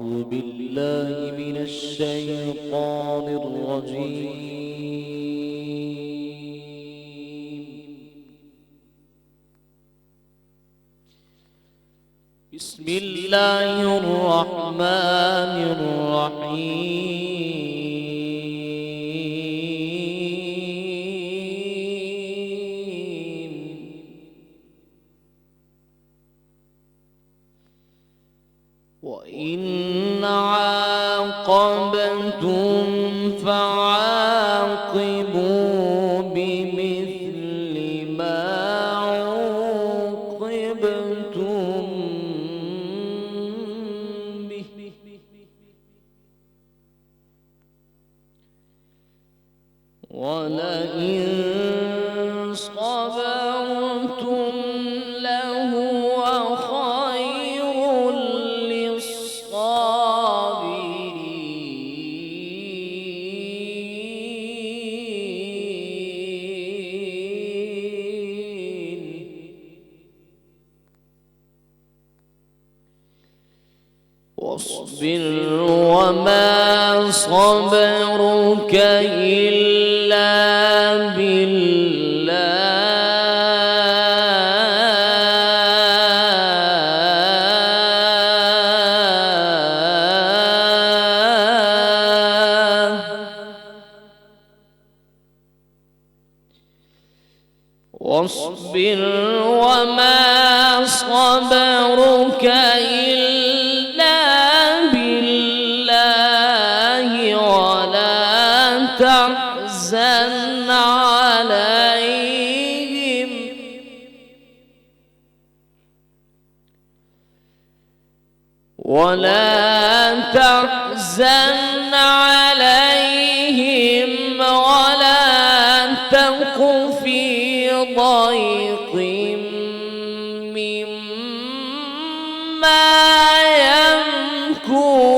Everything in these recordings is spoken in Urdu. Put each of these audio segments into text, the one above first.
أعوذ بالله من الشيطان الرجيم. بسم الله الرحمن الرحيم. وإن عاقبتم فعاقبوا بمثل ما عوقبتم به ولئن صبرتم لهو خير للصابرين. واصبر وما صبرك إلا بالله. واصبر وما صبرك إلا بالله ولا تحزن عليهم ولا تك في ضيق مما يمكرون.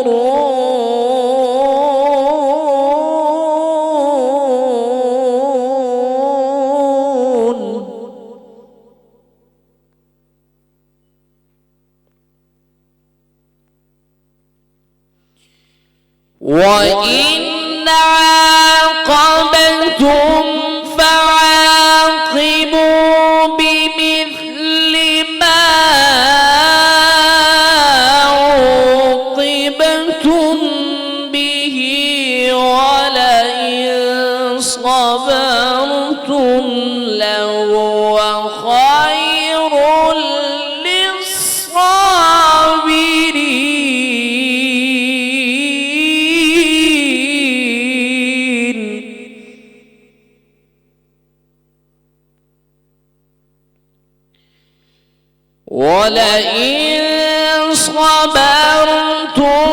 وإن عاقبتم فعاقبوا بمثل ما عوقبتم به ولئن صبرتم لهو خير للصابرين. ولئن صبرتم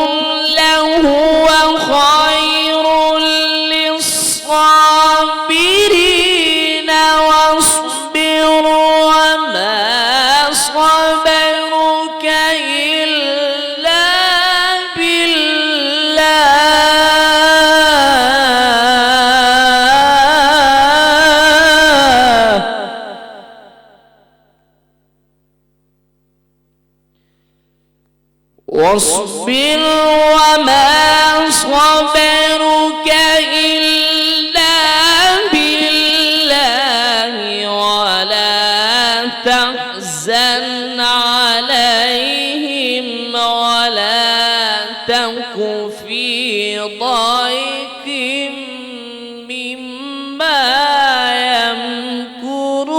لهو خير للصابرين. واصبر وما صبرك إلا بالله. واصبر وما صبرك إلا بالله ولا تحزن عليهم ولا تك في ضيق مما يمكرون.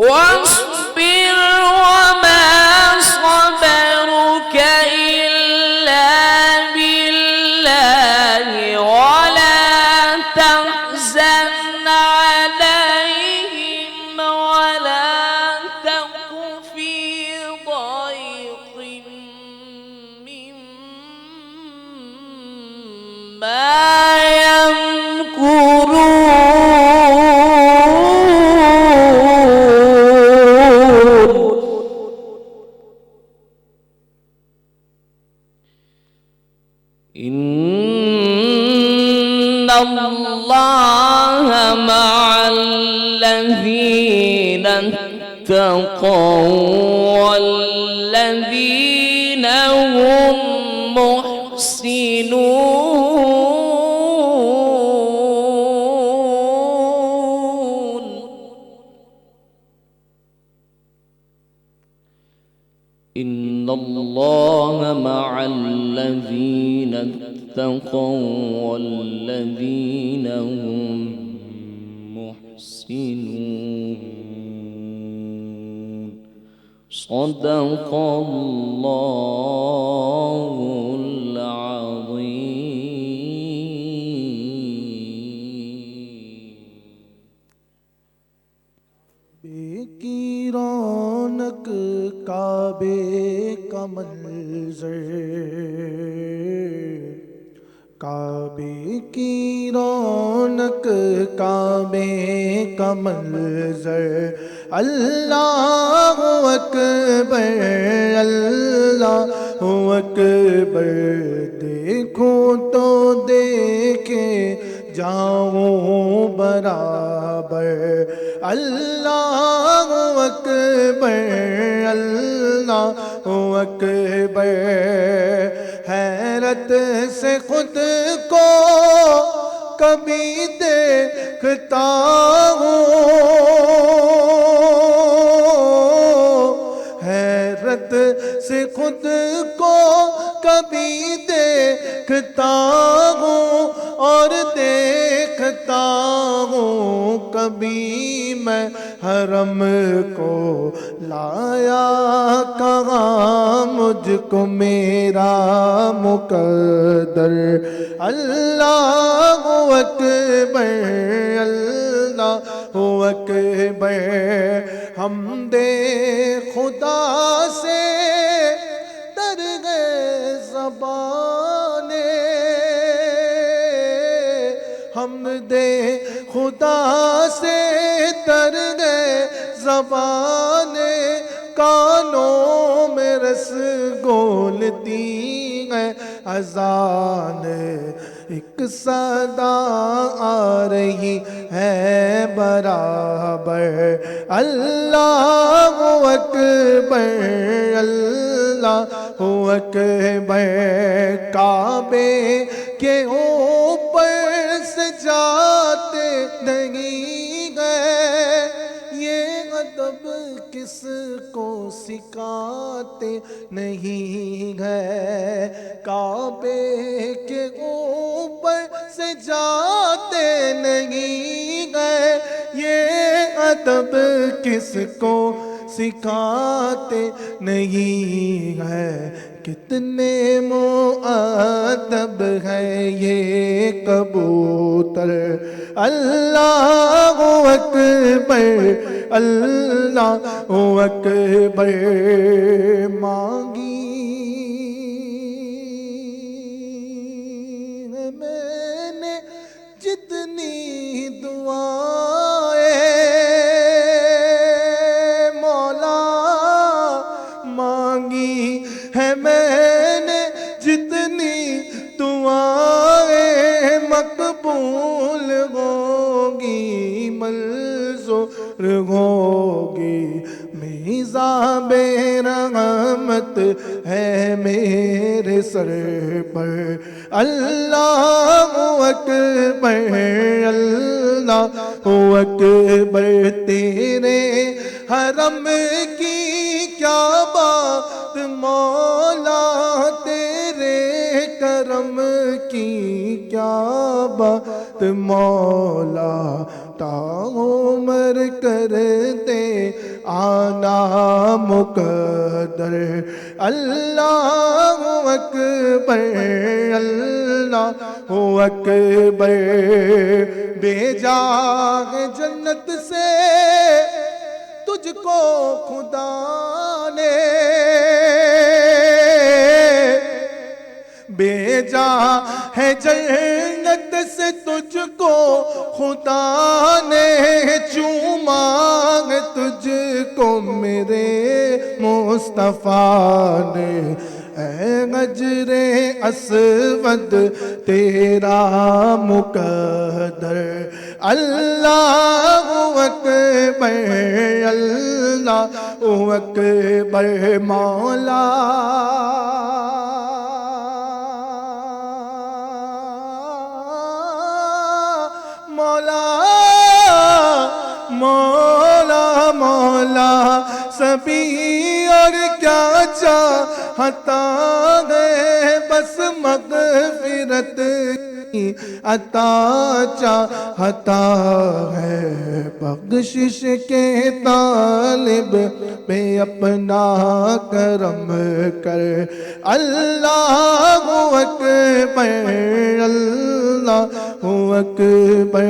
واصبر وما صبرك إلا بالله ولا تحزن عليهم ولا تك في ضيق مما يمكرون. مع الذين اتقوا والذين هم محسنون. إن الله مع الذين اتقوا والذين هم محسنون. صدق الله العظيم. کعبے کی رونق کعبے کا منظر، کعبے کی رونق کعبے کا منظر، اللہ اکبر اللہ اکبر، دیکھو تو دیکھے جاؤں برابر، اللہ اکبر اللہ اکبر، حیرت سے خود کو کبھی دیکھتا ہوں، حیرت سے خود کو کبھی دیکھتا ہوں، اور دیکھتا ہوں کبھی میں حرم کو، لایا کہاں مجھ کو میرا مقدر، اللہ اکبر اللہ اکبر، حمد خدا سے تر گئے زبانیں، حمد خدا سے تر گئے زبانیں، کانوں میں رس گولتی ہے اذان، ایک صدا آ رہی ہے برابر، اللہ اکبر اللہ اکبر، کعبے کے اوپر سے جاتے نہیں گئے، یہ ادب کس کو سکھاتے نہیں گئے، کعبے کے اوپر سے جاتے نہیں گئے، یہ ادب کس کو سکھاتے نہیں ہے، کتنے مؤدب ہے یہ کبوتر، اللہ اکبر اللہ اکبر، مانگی ہے میں نے جتنی دعائیں، مولا مانگی ہے میں نے جتنی دعائیں، مقبول ہوگی منظور ہوگی، میزاب رحمت ہے میرے سر پر، اللہ اکبر اللہ اکبر، تیرے حرم کی کیا بات مولا، تیرے کرم کی کیا بات مولا، تا عمر کر دے آنا مقدر، اللہ اکبر اللہ اکبر، بھیجا ہے جنت سے تجھ کو خدا نے، بھیجا ہے جنت سے تجھ کو خدا نے، چوما ہے تجھ کو میرے مصطفیٰ نے، اے غجر اسود تیرا مقدر، اللہ اکبر اللہ اکبر مولا مولا مولا مولا سبھی اور کیا چاہتا ہے بس مغفرت کی عطا چاہتا ہے بخشش کے طالب پہ اپنا کرم کر اللہ اکبر اللہ اکبر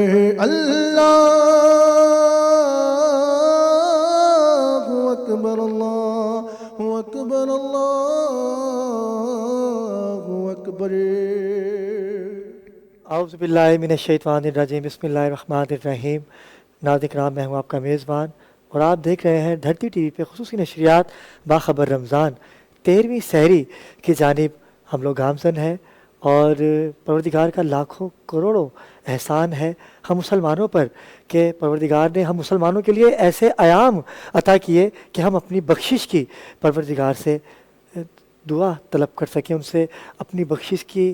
اللہ اکبر اللہ اکبر اللہ اکبر اعوذ باللہ من الشیطان الرجیم بسم اللہ الرحمن الرحیم۔ ناظرین کرام، میں ہوں آپ کا میزبان اور آپ دیکھ رہے ہیں دھرتی ٹی وی پہ خصوصی نشریات باخبر رمضان 13ویں سحری کی جانب ہم لوگ گامزن ہیں، اور پروردگار کا لاکھوں کروڑوں احسان ہے ہم مسلمانوں پر کہ پروردگار نے ہم مسلمانوں کے لیے ایسے ایام عطا کیے کہ ہم اپنی بخشش کی پروردگار سے دعا طلب کر سکیں، ان سے اپنی بخشش کی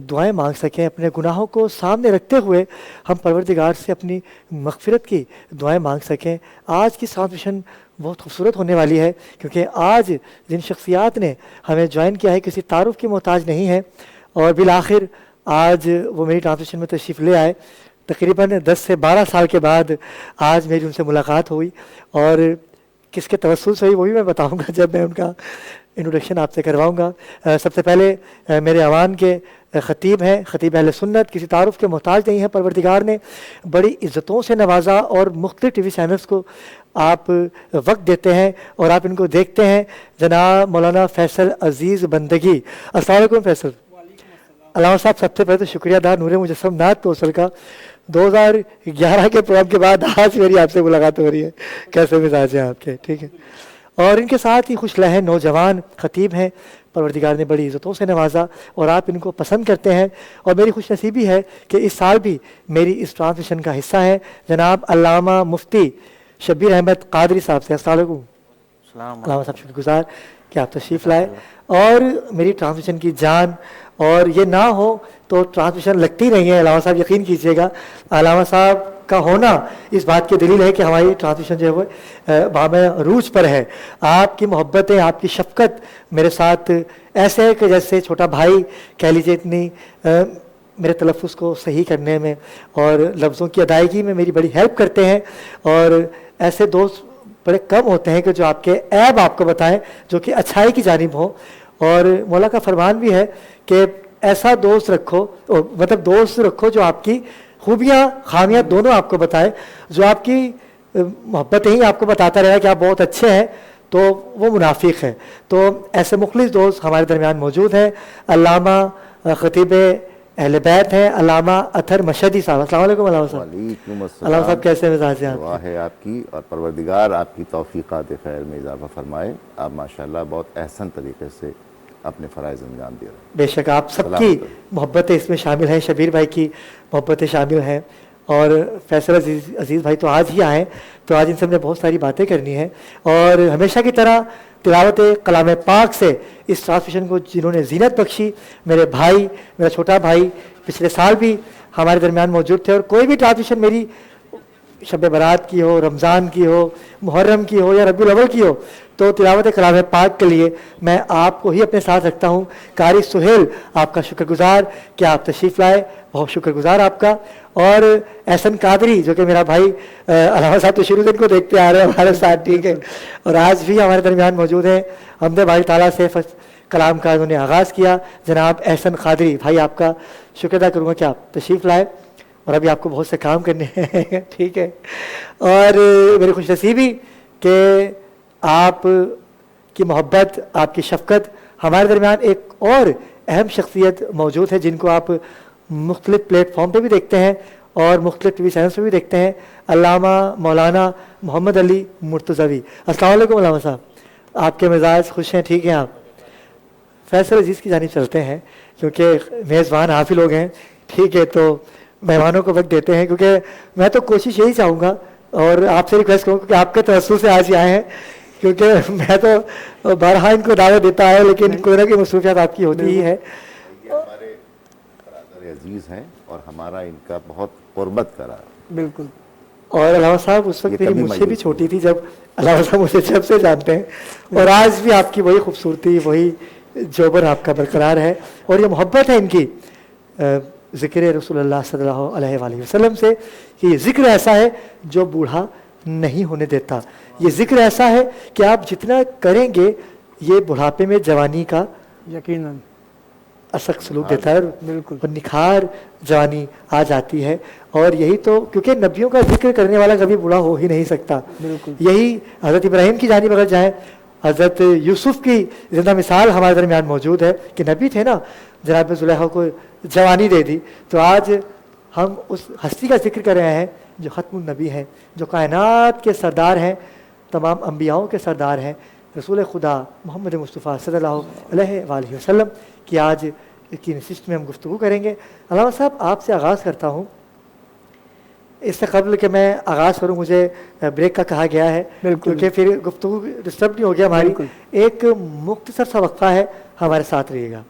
دعائیں مانگ سکیں، اپنے گناہوں کو سامنے رکھتے ہوئے ہم پروردگار سے اپنی مغفرت کی دعائیں مانگ سکیں۔ آج کی ٹرانسمیشن بہت خوبصورت ہونے والی ہے کیونکہ آج جن شخصیات نے ہمیں جوائن کیا ہے کسی تعارف کی محتاج نہیں ہے، اور بالآخر آج وہ میری ٹرانسمیشن میں تشریف لے آئے۔ تقریباً 10 سے 12 سال کے بعد آج میری ان سے ملاقات ہوئی، اور کس کے توسل سے ہوئی وہ بھی میں بتاؤں گا جب میں ان کا انٹروڈکشن آپ سے کرواؤں گا۔ سب سے پہلے میرے ایوان کے خطیب ہیں، خطیب اہل سنت، کسی تعارف کے محتاج نہیں ہیں، پروردگار نے بڑی عزتوں سے نوازا اور مختلف ٹی وی چینلز کو آپ وقت دیتے ہیں اور آپ ان کو دیکھتے ہیں۔ جناب مولانا فیصل عزیز بندگی، السلام علیکم فیصل۔ علامہ صاحب، سب سے پہلے تو شکریہ ادا نور مجسم نعت توصل کا، 2011 کے پروگرام کے بعد آج میری آپ سے ملاقات ہو رہی ہے، کیسے مزاج ہیں آپ کے؟ ٹھیک ہے۔ اور ان کے ساتھ ہی خوش لہن نوجوان خطیب ہیں، پروردگار نے بڑی عزتوں سے نوازا اور آپ ان کو پسند کرتے ہیں، اور میری خوش نصیبی ہے کہ اس سال بھی میری اس ٹرانسمیشن کا حصہ ہیں جناب علامہ مفتی شبیر احمد قادری صاحب سے۔ السلام علیکم۔ علامہ صاحب شکر گزار کہ آپ تشریف لائے اور میری ٹرانسمیشن کی جان، اور یہ نہ ہو تو ٹرانسمیشن لگتی نہیں ہے۔ علامہ صاحب یقین کیجئے گا، علامہ صاحب کا ہونا اس بات کی دلیل ہے کہ ہماری ٹرانسمیشن جو ہے وہ بام عروج پر ہے۔ آپ کی محبتیں، آپ کی شفقت میرے ساتھ ایسے ہے کہ جیسے چھوٹا بھائی کہہ لیجیے، اتنی میرے تلفظ کو صحیح کرنے میں اور لفظوں کی ادائیگی میں میری بڑی ہیلپ کرتے ہیں، اور ایسے دوست بڑے کم ہوتے ہیں کہ جو آپ کے عیب آپ کو بتائیں جو کہ اچھائی کی جانب ہوں، اور مولا کا فرمان بھی ہے کہ ایسا دوست رکھو، مطلب دوست رکھو جو آپ کی خوبیاں خامیاں دونوں آپ کو بتائے، جو آپ کی محبتیں ہی آپ کو بتاتا رہے کہ آپ بہت اچھے ہیں تو وہ منافق ہے۔ تو ایسے مخلص دوست ہمارے درمیان موجود ہیں۔ علامہ خطیب اہل بیت ہیں علامہ اطہر مشہدی صاحب۔ السلام علیکم علامہ صاحب۔ وعلیکم السلام۔ علامہ صاحب کیسے مزاج ہیں آپ؟ دعا ہے آپ کی اور پروردگار آپ کی توفیقات خیر میں اضافہ فرمائے۔ آپ ماشاءاللہ بہت احسن طریقے سے اپنے فرائض انجام دے رہے ہیں۔ بے شک آپ سب کی محبتیں اس میں شامل ہیں، شبیر بھائی کی محبتیں شامل ہیں، اور فیصل عزیز بھائی تو آج ہی آئے، تو آج ان سے ہم نے بہت ساری باتیں کرنی ہیں، اور ہمیشہ کی طرح تلاوت کلام پاک سے اس ٹرانسمیشن کو جنہوں نے زینت بخشی، میرے بھائی، میرا چھوٹا بھائی پچھلے سال بھی ہمارے درمیان موجود تھے، اور کوئی بھی ٹرانسمیشن میری شب برات کی ہو، رمضان کی ہو، محرم کی ہو یا ربیع الاول کی ہو، تو تلاوت کلام پاک کے لیے میں آپ کو ہی اپنے ساتھ رکھتا ہوں۔ قاری سہیل آپ کا شکر گزار کہ آپ تشریف لائے، بہت شکر گزار آپ کا۔ اور احسن قادری جو کہ میرا بھائی علامہ صاحب تو شروع سے ان کو دیکھتے آ رہے ہیں ہمارے ساتھ، ٹھیک ہے، اور آج بھی ہمارے درمیان موجود ہیں۔ حمد باری تعالیٰ سے کلام کا انہوں نے آغاز کیا، جناب احسن قادری بھائی، آپ کا شکر ادا کروں گا کہ آپ تشریف لائے، اور ابھی آپ کو بہت سے کام کرنے ہیں، ٹھیک ہے۔ اور میری خوش نصیبی کہ آپ کی محبت، آپ کی شفقت، ہمارے درمیان ایک اور اہم شخصیت موجود ہے جن کو آپ مختلف پلیٹ فارم پہ بھی دیکھتے ہیں اور مختلف ٹی وی چینلس پہ بھی دیکھتے ہیں، علامہ مولانا محمد علی مرتضوی۔ السلام علیکم علامہ صاحب، آپ کے مزاج خوش ہیں؟ ٹھیک ہیں آپ؟ فیصل عزیز کی جانب چلتے ہیں کیونکہ میزبان آپ ہی لوگ ہیں، ٹھیک ہے، تو مہمانوں کو وقت دیتے ہیں، کیونکہ میں تو کوشش یہی چاہوں گا اور آپ سے ریکویسٹ کروں کہ آپ کے توسط سے آج ہی آئے ہیں، کیونکہ میں تو بارہا ان کو دعوت دیتا ہے لیکن کوئی نہ کوئی مصروفیات آپ کی ہوتی ہی ہے. یہ ہمارے برادر عزیز ہیں اور ہمارا ان کا بہت قربت کا رہا. بالکل. اور علامہ صاحب اس وقت میری مجھ سے بھی چھوٹی تھی جب علامہ صاحب مجھے جب سے جانتے ہیں، اور آج بھی آپ کی وہی خوبصورتی، وہی جوبر آپ کا برقرار ہے، اور یہ محبت ہے ان کی ذکر رسول اللہ صلی اللہ علیہ وآلہ وسلم سے کہ یہ ذکر ایسا ہے جو بوڑھا نہیں ہونے دیتا. یہ ذکر ایسا ہے کہ آپ جتنا کریں گے یہ بڑھاپے میں جوانی کا یقیناً اشک سلوک دیتا ہے، بالکل، اور نکھار جوانی آ جاتی ہے. اور یہی تو، کیونکہ نبیوں کا ذکر کرنے والا کبھی بوڑھا ہو ہی نہیں سکتا. بالکل. یہی حضرت ابراہیم کی جانب اگر جائیں، حضرت یوسف کی زندہ مثال ہمارے درمیان موجود ہے کہ نبی تھے نا، جناب زلیخا کو جوانی دے دی. تو آج ہم اس ہستی کا ذکر کر رہے ہیں جو ختم النبی ہیں، جو کائنات کے سردار ہیں، تمام انبیاؤں کے سردار ہیں، رسول خدا محمد مصطفیٰ صلی اللہ علیہ وآلہ وسلم کی آج کی نشست میں ہم گفتگو کریں گے. علامہ صاحب آپ سے آغاز کرتا ہوں. اس سے قبل کہ میں آغاز کروں مجھے بریک کا کہا گیا ہے کیونکہ پھر گفتگو ڈسٹرب نہیں ہو گیا ہماری. ایک مختصر سا وقفہ ہے، ہمارے ساتھ رہیے گا.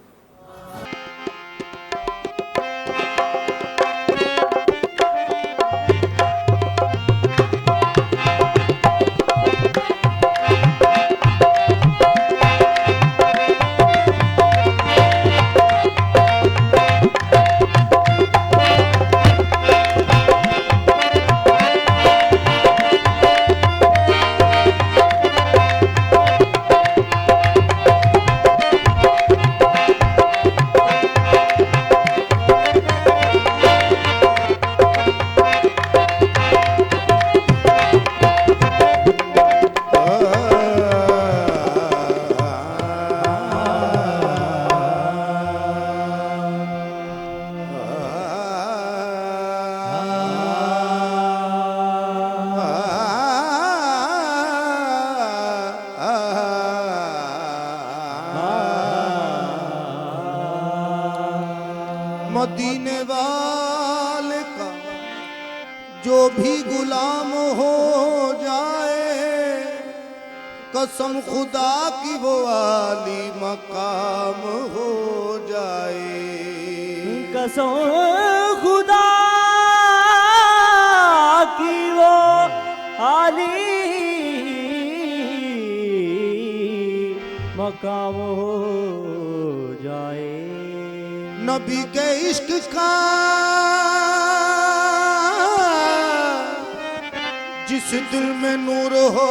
مدینے والے کا جو بھی غلام ہو جائے، قسم خدا کی وہ عالی مقام ہو جائے. قسم خدا کی وہ عالی مقام ہو جائے. نبی کے عشق کا جس دل میں نور ہو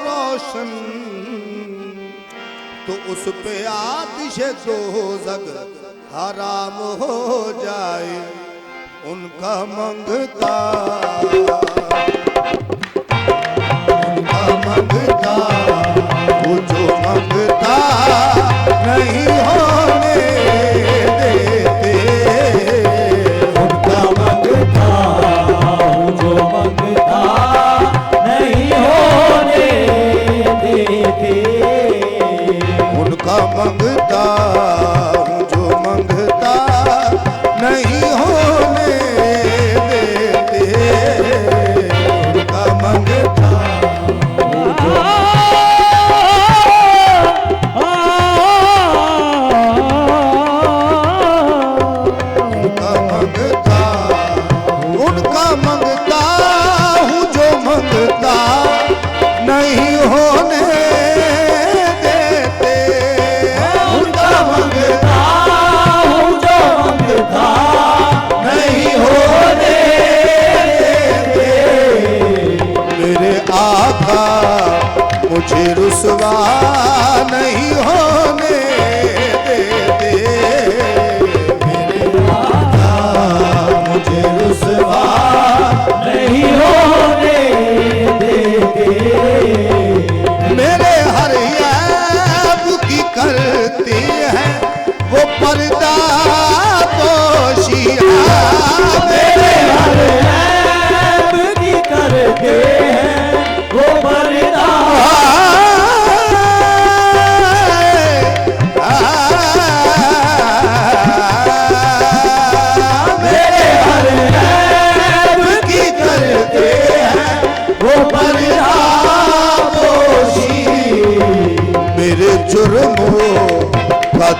روشن، تو اس پہ آتش دوزخ حرام ہو جائے. ان کا منگتا وہ جو منگتا نہیں ہونے دیتے. ان کا منگتا وہ جو منگتا نہیں ہونے دیتے. ان کا منگتا وہ جو منگتا نہیں ہونے دیتے. ان کا منگتا وہ جو نہیں ہونے دیتے. ان کا منگتا ہوں جو منگتا نہیں ہونے دیتے. میرے آقا مجھے رسوا نہیں ہونے دیتے. میرے آقا مجھے رسوا نہیں ہونے دیتے. میرے ہر عیب کی کرتی ہے وہ پردہ پوشیاں. میرے ہر عیب کی کرتے ہیں وہ پردہ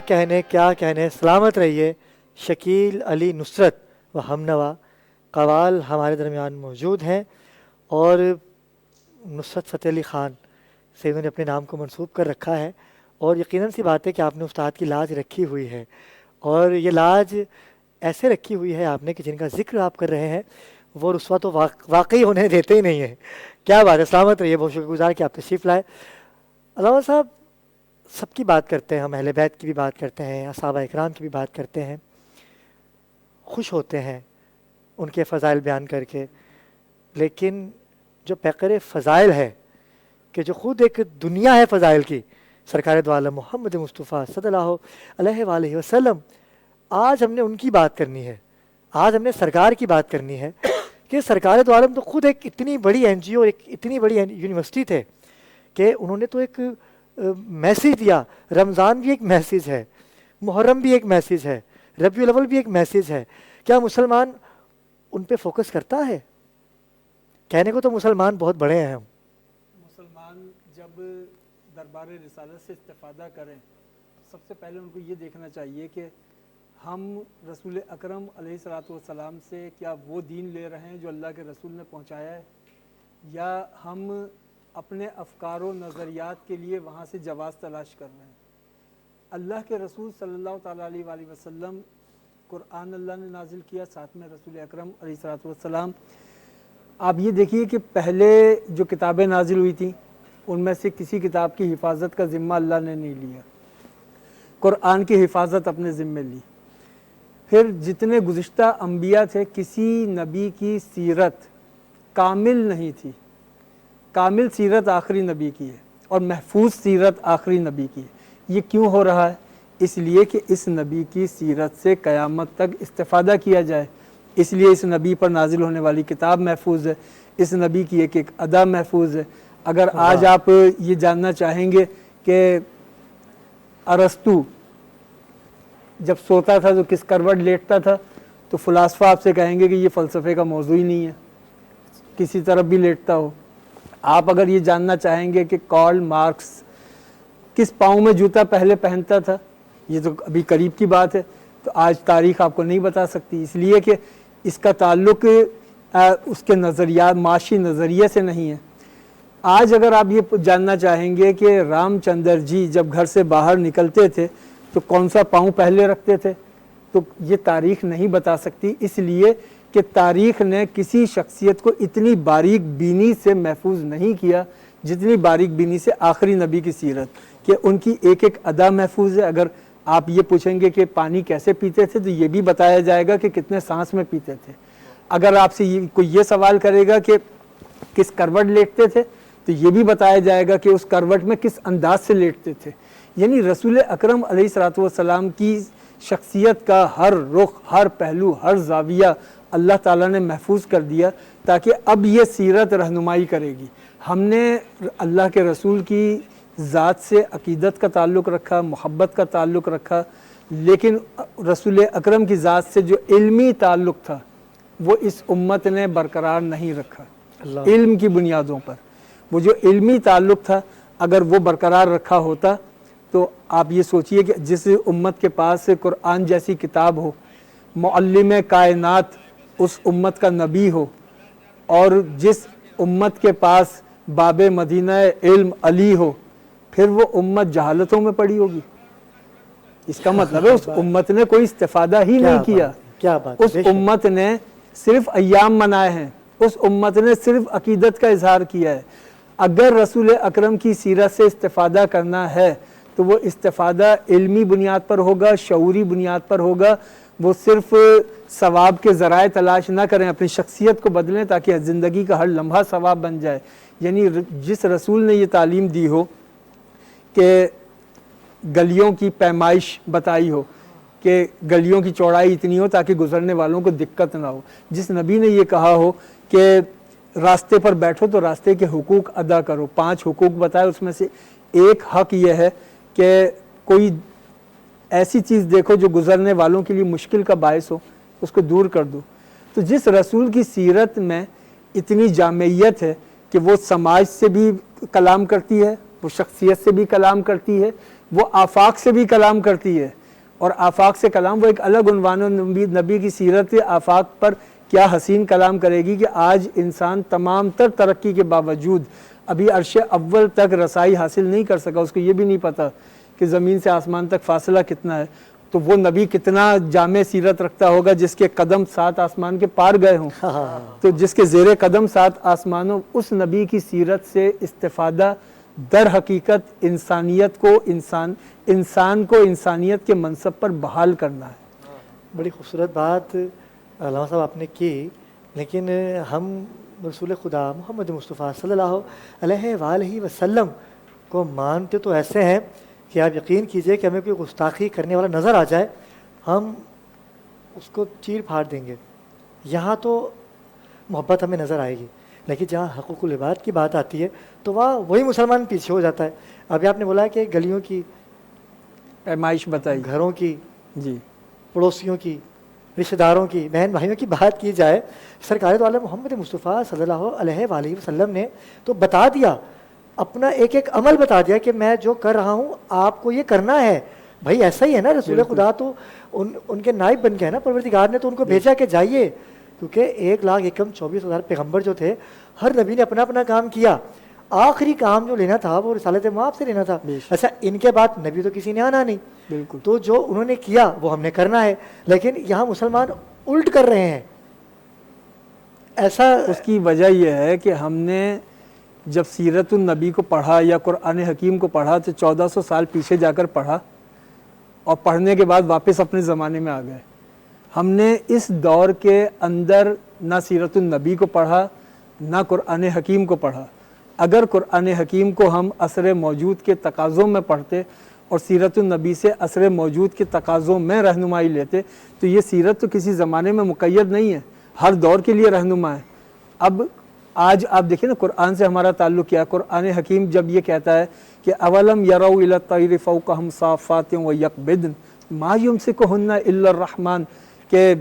کیا کہنے سلامت رہیے شکیل علی نصرت و ہمنوا قوال ہمارے درمیان موجود ہیں، اور نصرت فتح علی خان سے انہوں نے اپنے نام کو منسوب کر رکھا ہے، اور یقیناً سی بات ہے کہ آپ نے استاد کی لاج رکھی ہوئی ہے، اور یہ لاج ایسے رکھی ہوئی ہے آپ نے کہ جن کا ذکر آپ کر رہے ہیں وہ رسوا تو واقعی ہونے دیتے ہی نہیں ہیں۔ کیا بات ہے، سلامت رہیے، بہت شکر گزار کہ آپ تشریف لائے۔ علامہ صاحب، سب کی بات کرتے ہیں، ہم اہل بیت کی بھی بات کرتے ہیں، صحابہ اکرام کی بھی بات کرتے ہیں، خوش ہوتے ہیں ان کے فضائل بیان کر کے، لیکن جو پیکر فضائل ہے کہ جو خود ایک دنیا ہے فضائل کی، سرکار دو عالم محمد مصطفیٰ صلی اللہ علیہ وآلہ وسلم، آج ہم نے ان کی بات کرنی ہے، آج ہم نے سرکار کی بات کرنی ہے کہ سرکار دو عالم تو خود ایک اتنی بڑی این جی او، ایک اتنی بڑی یونیورسٹی تھے کہ انہوں نے تو ایک میسیج دیا۔ رمضان بھی ایک میسیج ہے، محرم بھی ایک میسیج ہے، ربیع الاول بھی ایک میسیج ہے۔ کیا مسلمان ان پہ فوکس کرتا ہے؟ کہنے کو تو مسلمان بہت بڑے ہیں ہم، مسلمان جب دربار رسالت سے استفادہ کریں، سب سے پہلے ان کو یہ دیکھنا چاہیے کہ ہم رسول اکرم علیہ الصلوۃ والسلام سے کیا وہ دین لے رہے ہیں جو اللہ کے رسول نے پہنچایا ہے، یا ہم اپنے افکار و نظریات کے لیے وہاں سے جواز تلاش کر رہے ہیں۔ اللہ کے رسول صلی اللہ تعالیٰ علیہ وآلہ وسلم، قرآن اللہ نے نازل کیا، ساتھ میں رسول اکرم علیہ الصلوۃ والسلام۔ آپ یہ دیکھیے کہ پہلے جو کتابیں نازل ہوئی تھیں ان میں سے کسی کتاب کی حفاظت کا ذمہ اللہ نے نہیں لیا، قرآن کی حفاظت اپنے ذمے لی۔ پھر جتنے گزشتہ انبیاء تھے، کسی نبی کی سیرت کامل نہیں تھی، کامل سیرت آخری نبی کی ہے، اور محفوظ سیرت آخری نبی کی ہے۔ یہ کیوں ہو رہا ہے؟ اس لیے کہ اس نبی کی سیرت سے قیامت تک استفادہ کیا جائے، اس لیے اس نبی پر نازل ہونے والی کتاب محفوظ ہے، اس نبی کی ایک ایک ادا محفوظ ہے۔ اگر آج آپ یہ جاننا چاہیں گے کہ ارسطو جب سوتا تھا تو کس کروٹ لیٹتا تھا، تو فلاسفہ آپ سے کہیں گے کہ یہ فلسفے کا موضوع ہی نہیں ہے، کسی طرف بھی لیٹتا ہو۔ آپ اگر یہ جاننا چاہیں گے کہ کارل مارکس کس پاؤں میں جوتا پہلے پہنتا تھا، یہ تو ابھی قریب کی بات ہے، تو آج تاریخ آپ کو نہیں بتا سکتی، اس لیے کہ اس کا تعلق اس کے نظریات، معاشی نظریے سے نہیں ہے۔ آج اگر آپ یہ جاننا چاہیں گے کہ رام چندر جی جب گھر سے باہر نکلتے تھے تو کون سا پاؤں پہلے رکھتے تھے، تو یہ تاریخ نہیں بتا سکتی، اس لیے کہ تاریخ نے کسی شخصیت کو اتنی باریک بینی سے محفوظ نہیں کیا جتنی باریک بینی سے آخری نبی کی سیرت، کہ ان کی ایک ایک ادا محفوظ ہے۔ اگر آپ یہ پوچھیں گے کہ پانی کیسے پیتے تھے تو یہ بھی بتایا جائے گا کہ کتنے سانس میں پیتے تھے۔ اگر آپ سے کوئی یہ سوال کرے گا کہ کس کروٹ لیٹتے تھے تو یہ بھی بتایا جائے گا کہ اس کروٹ میں کس انداز سے لیٹتے تھے۔ یعنی رسول اکرم علیہ الصلوۃ والسلام کی شخصیت کا ہر رخ، ہر پہلو، ہر زاویہ اللہ تعالیٰ نے محفوظ کر دیا، تاکہ اب یہ سیرت رہنمائی کرے گی۔ ہم نے اللہ کے رسول کی ذات سے عقیدت کا تعلق رکھا، محبت کا تعلق رکھا، لیکن رسول اکرم کی ذات سے جو علمی تعلق تھا وہ اس امت نے برقرار نہیں رکھا۔ علم کی بنیادوں پر وہ جو علمی تعلق تھا اگر وہ برقرار رکھا ہوتا تو آپ یہ سوچئے کہ جس امت کے پاس قرآن جیسی کتاب ہو، معلم کائنات اس امت کا نبی ہو، اور جس امت کے پاس باب مدینہ علم علی ہو، پھر وہ امت جہالتوں میں پڑی ہوگی۔ اس کا مطلب ہے اس امت نے کوئی استفادہ ہی نہیں کیا۔ اس امت نے صرف ایام منائے ہیں، اس امت نے صرف عقیدت کا اظہار کیا ہے۔ اگر رسول اکرم کی سیرت سے استفادہ کرنا ہے تو وہ استفادہ علمی بنیاد پر ہوگا، شعوری بنیاد پر ہوگا۔ وہ صرف ثواب کے ذرائع تلاش نہ کریں، اپنی شخصیت کو بدلیں تاکہ زندگی کا ہر لمحہ ثواب بن جائے۔ یعنی جس رسول نے یہ تعلیم دی ہو کہ گلیوں کی پیمائش بتائی ہو کہ گلیوں کی چوڑائی اتنی ہو تاکہ گزرنے والوں کو دقت نہ ہو، جس نبی نے یہ کہا ہو کہ راستے پر بیٹھو تو راستے کے حقوق ادا کرو، 5 حقوق بتائے، اس میں سے ایک حق یہ ہے کہ کوئی ایسی چیز دیکھو جو گزرنے والوں کے لیے مشکل کا باعث ہو، اس کو دور کر دو۔ تو جس رسول کی سیرت میں اتنی جامعیت ہے کہ وہ سماج سے بھی کلام کرتی ہے، وہ شخصیت سے بھی کلام کرتی ہے، وہ آفاق سے بھی کلام کرتی ہے، اور آفاق سے کلام وہ ایک الگ عنوان ہے۔ نبی کی سیرت آفاق پر کیا حسین کلام کرے گی کہ آج انسان تمام تر ترقی کے باوجود ابھی عرش اول تک رسائی حاصل نہیں کر سکا، اس کو یہ بھی نہیں پتہ کہ زمین سے آسمان تک فاصلہ کتنا ہے، تو وہ نبی کتنا جامع سیرت رکھتا ہوگا جس کے قدم 7 آسمان کے پار گئے ہوں، تو جس کے زیر قدم 7 آسمانوں، اس نبی کی سیرت سے استفادہ در حقیقت انسانیت کو انسان کو انسانیت کے منصب پر بحال کرنا ہے۔ بڑی خوبصورت بات علامہ صاحب آپ نے کی، لیکن ہم رسول خدا محمد مصطفیٰ صلی اللہ علیہ وآلہ وسلم کو مانتے تو ایسے ہیں کہ آپ یقین کیجئے کہ ہمیں کوئی گستاخی کرنے والا نظر آ جائے ہم اس کو چیر پھاڑ دیں گے۔ یہاں تو محبت ہمیں نظر آئے گی، لیکن جہاں حقوق العباد کی بات آتی ہے تو وہاں وہی مسلمان پیچھے ہو جاتا ہے۔ ابھی آپ نے بولا کہ گلیوں کی پیمائش بتائی، گھروں کی، جی، پڑوسیوں کی، رشتہ داروں کی، بہن بھائیوں کی بات کی جائے، سرکار دو عالم محمد مصطفیٰ صلی اللہ علیہ وآلہ وسلم نے تو بتا دیا، اپنا ایک ایک عمل بتا دیا کہ میں جو کر رہا ہوں آپ کو یہ کرنا ہے۔ بھائی ایسا ہی ہے نا، رسول خدا تو ان کے نائب بن گئے نا، پروردگار نے تو ان کو بھیجا کہ جائیے، کیونکہ 1,24,000 پیغمبر جو تھے ہر نبی نے اپنا اپنا کام کیا، آخری کام جو لینا تھا وہ رسالت مآب سے لینا تھا۔ اچھا ان کے بعد نبی تو کسی نے آنا نہیں، بالکل، تو جو انہوں نے کیا وہ ہم نے کرنا ہے، لیکن یہاں مسلمان الٹ کر رہے ہیں۔ ایسا اس کی وجہ یہ ہے کہ ہم نے جب سیرت النبی کو پڑھا یا قرآن حکیم کو پڑھا تو 1400 سال پیچھے جا کر پڑھا، اور پڑھنے کے بعد واپس اپنے زمانے میں آ گئے۔ ہم نے اس دور کے اندر نہ سیرت النبی کو پڑھا نہ قرآن حکیم کو پڑھا۔ اگر قرآن حکیم کو ہم عصر موجود کے تقاضوں میں پڑھتے اور سیرت النبی سے عصر موجود کے تقاضوں میں رہنمائی لیتے تو یہ سیرت تو کسی زمانے میں مقید نہیں ہے، ہر دور کے لیے رہنما ہے۔ اب آج آپ دیکھیں نا قرآن سے ہمارا تعلق کیا ہے۔ قرآن حکیم جب یہ کہتا ہے کہ اولم یروا الی الطیر فوقہم صافات ویقبضن ما یمسکہن الا الرحمن، کہ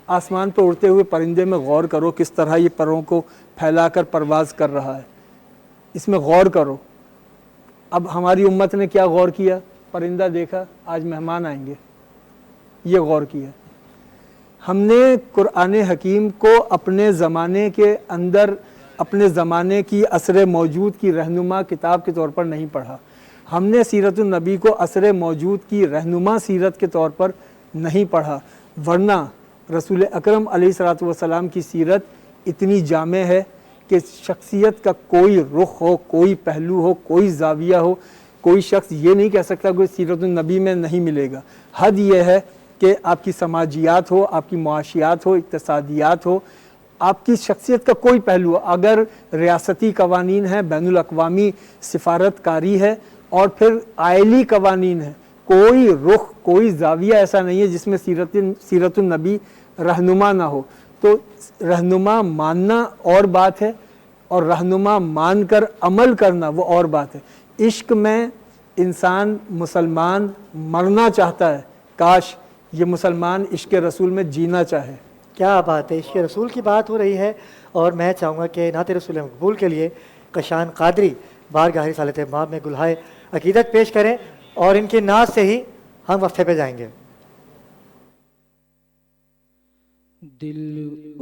آسمان پر اڑتے ہوئے پرندے میں غور کرو کس طرح یہ پروں کو پھیلا کر پرواز کر رہا ہے، اس میں غور کرو۔ اب ہماری امت نے کیا غور کیا؟ پرندہ دیکھا، آج مہمان آئیں گے، یہ غور کیا۔ ہم نے قرآن حکیم کو اپنے زمانے کے اندر اپنے زمانے کی عصر موجود کی رہنما کتاب کے طور پر نہیں پڑھا، ہم نے سیرت النبی کو عصر موجود کی رہنما سیرت کے طور پر نہیں پڑھا، ورنہ رسول اکرم علیہ الصلوۃ والسلام کی سیرت اتنی جامع ہے کہ شخصیت کا کوئی رخ ہو، کوئی پہلو ہو، کوئی زاویہ ہو، کوئی شخص یہ نہیں کہہ سکتا کہ سیرت النبی میں نہیں ملے گا۔ حد یہ ہے کہ آپ کی سماجیات ہو، آپ کی معاشیات ہو، اقتصادیات ہو، آپ کی شخصیت کا کوئی پہلو ہو، اگر ریاستی قوانین ہیں، بین الاقوامی سفارت کاری ہے، اور پھر آئلی قوانین ہیں، کوئی رخ، کوئی زاویہ ایسا نہیں ہے جس میں سیرت النبی رہنما نہ ہو۔ تو رہنما ماننا اور بات ہے، اور رہنما مان کر عمل کرنا وہ اور بات ہے۔ عشق میں انسان مسلمان مرنا چاہتا ہے، کاش یہ مسلمان عشق رسول میں جینا چاہے۔ کیا بات ہے، عشق رسول کی بات ہو رہی ہے، اور میں چاہوں گا کہ نعت رسول مقبول کے لیے کشان قادری بارگاہ رسالت مآب میں گلہائے عقیدت پیش کریں، اور ان کی نعت سے ہی ہم وقفے پہ جائیں گے۔ دل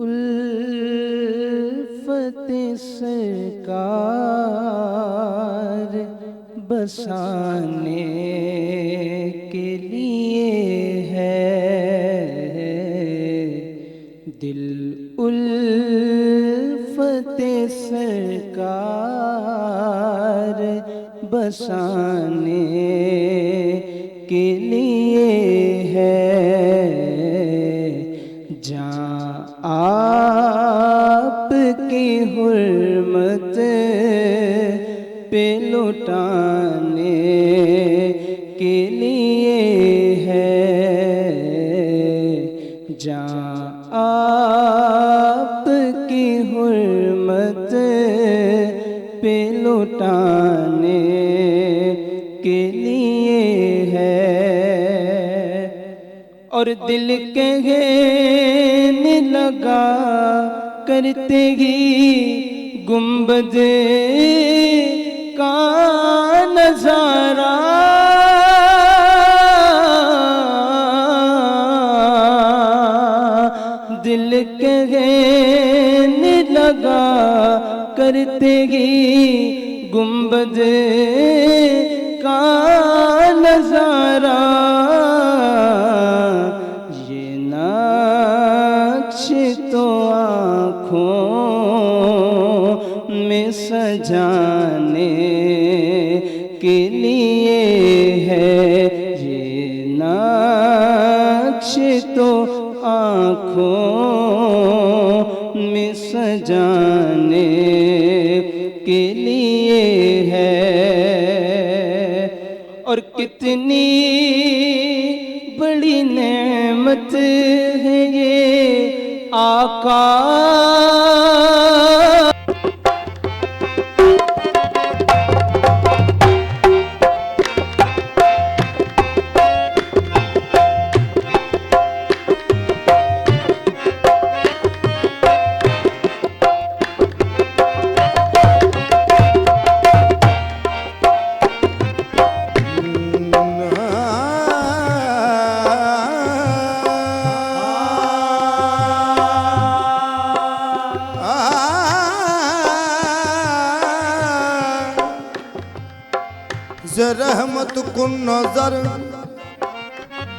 الفت سرکار بسانے کے لیے ہے، دل الفت سرکار بسانے کے لیے ہے، جہاں آپ کی حرمت پہ لٹانے کے لیے ہے، جہاں آپ کی حرمت پہ لٹانے کے لیے ہے، اور دل کہنے لگا کرتے ہی گنبد کا نظارہ دل کہنے لگا کرتے ہی گنبد کا نظارہ، یہ نقش تو آنکھوں میں سجانے کے لیے ہے، یہ نقش تو آنکھوں میں سجانے کے لیے ہے، اور کتنی بڑی نعمت ہے یہ آقا۔ رحمت کن نظر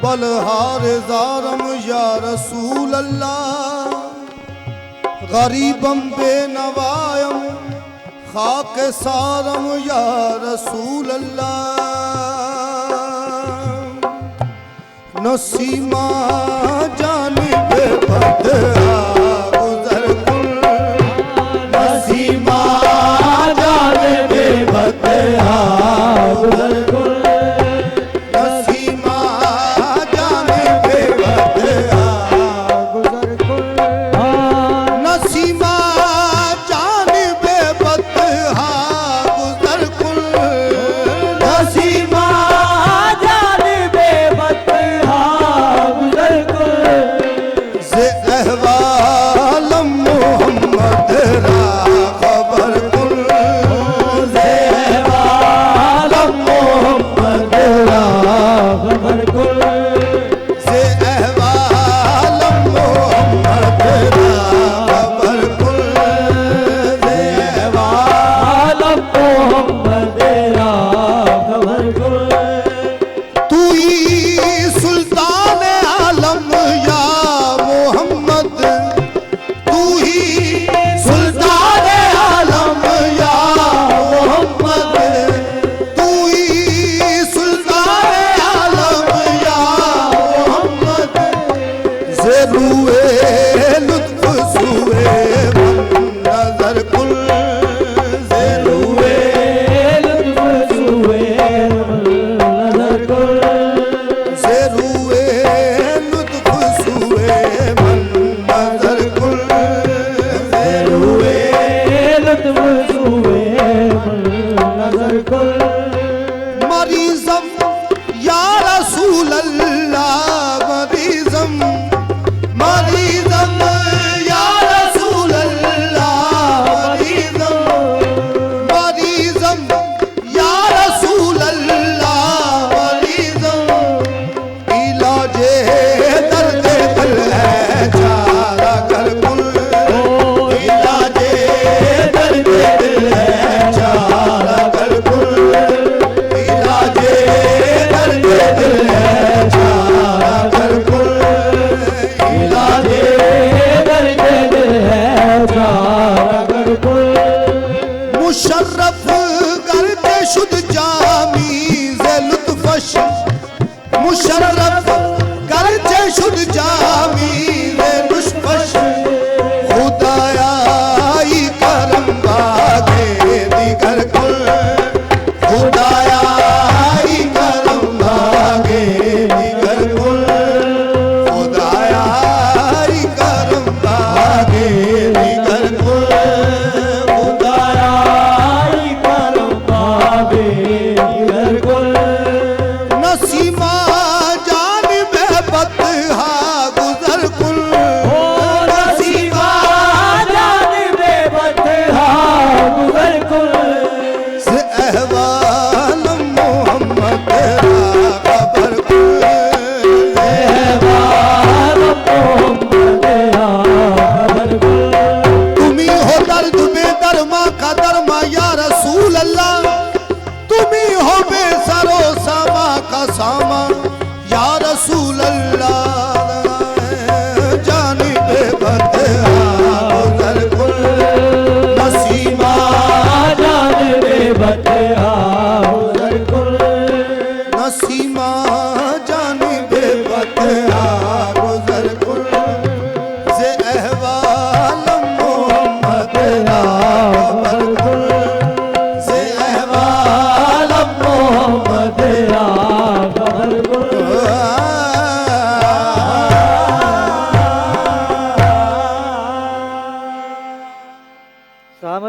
بلہار زارم یا رسول اللہ، غریبم بے نوائم خاک سارم یا رسول اللہ، نسیمہ جانب بدعا گزر کن، نسیمہ جانب بدعا گزر کن، نسیمہ جانب بدعا گزر کن، نسیمہ جانب بدعا گزر کن، نسیمہ جانب بدعا گزر کن،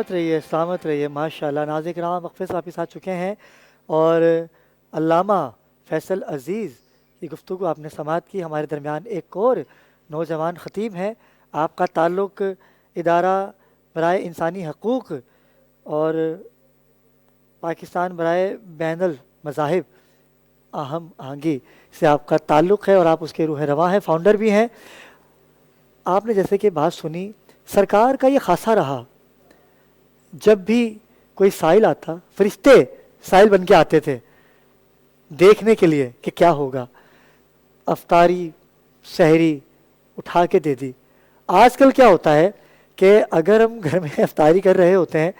سلامت رہیے ماشاءاللہ. ناظرین کرام وقفے سے آپ کے ساتھ چکے ہیں اور علامہ فیصل عزیز کی گفتگو آپ نے سماعت کی. ہمارے درمیان ایک اور نوجوان خطیب ہیں. آپ کا تعلق ادارہ برائے انسانی حقوق اور پاکستان برائے بین المذاہب اہم آہنگی سے آپ کا تعلق ہے اور آپ اس کے روح رواں ہیں، فاؤنڈر بھی ہیں. آپ نے جیسے کہ بات سنی، سرکار کا یہ خاصہ رہا، جب بھی کوئی سائل آتا فرشتے سائل بن کے آتے تھے دیکھنے کے لیے کہ کیا ہوگا. افطاری سحری اٹھا کے دے دی. آج کل کیا ہوتا ہے کہ اگر ہم گھر میں افطاری کر رہے ہوتے ہیں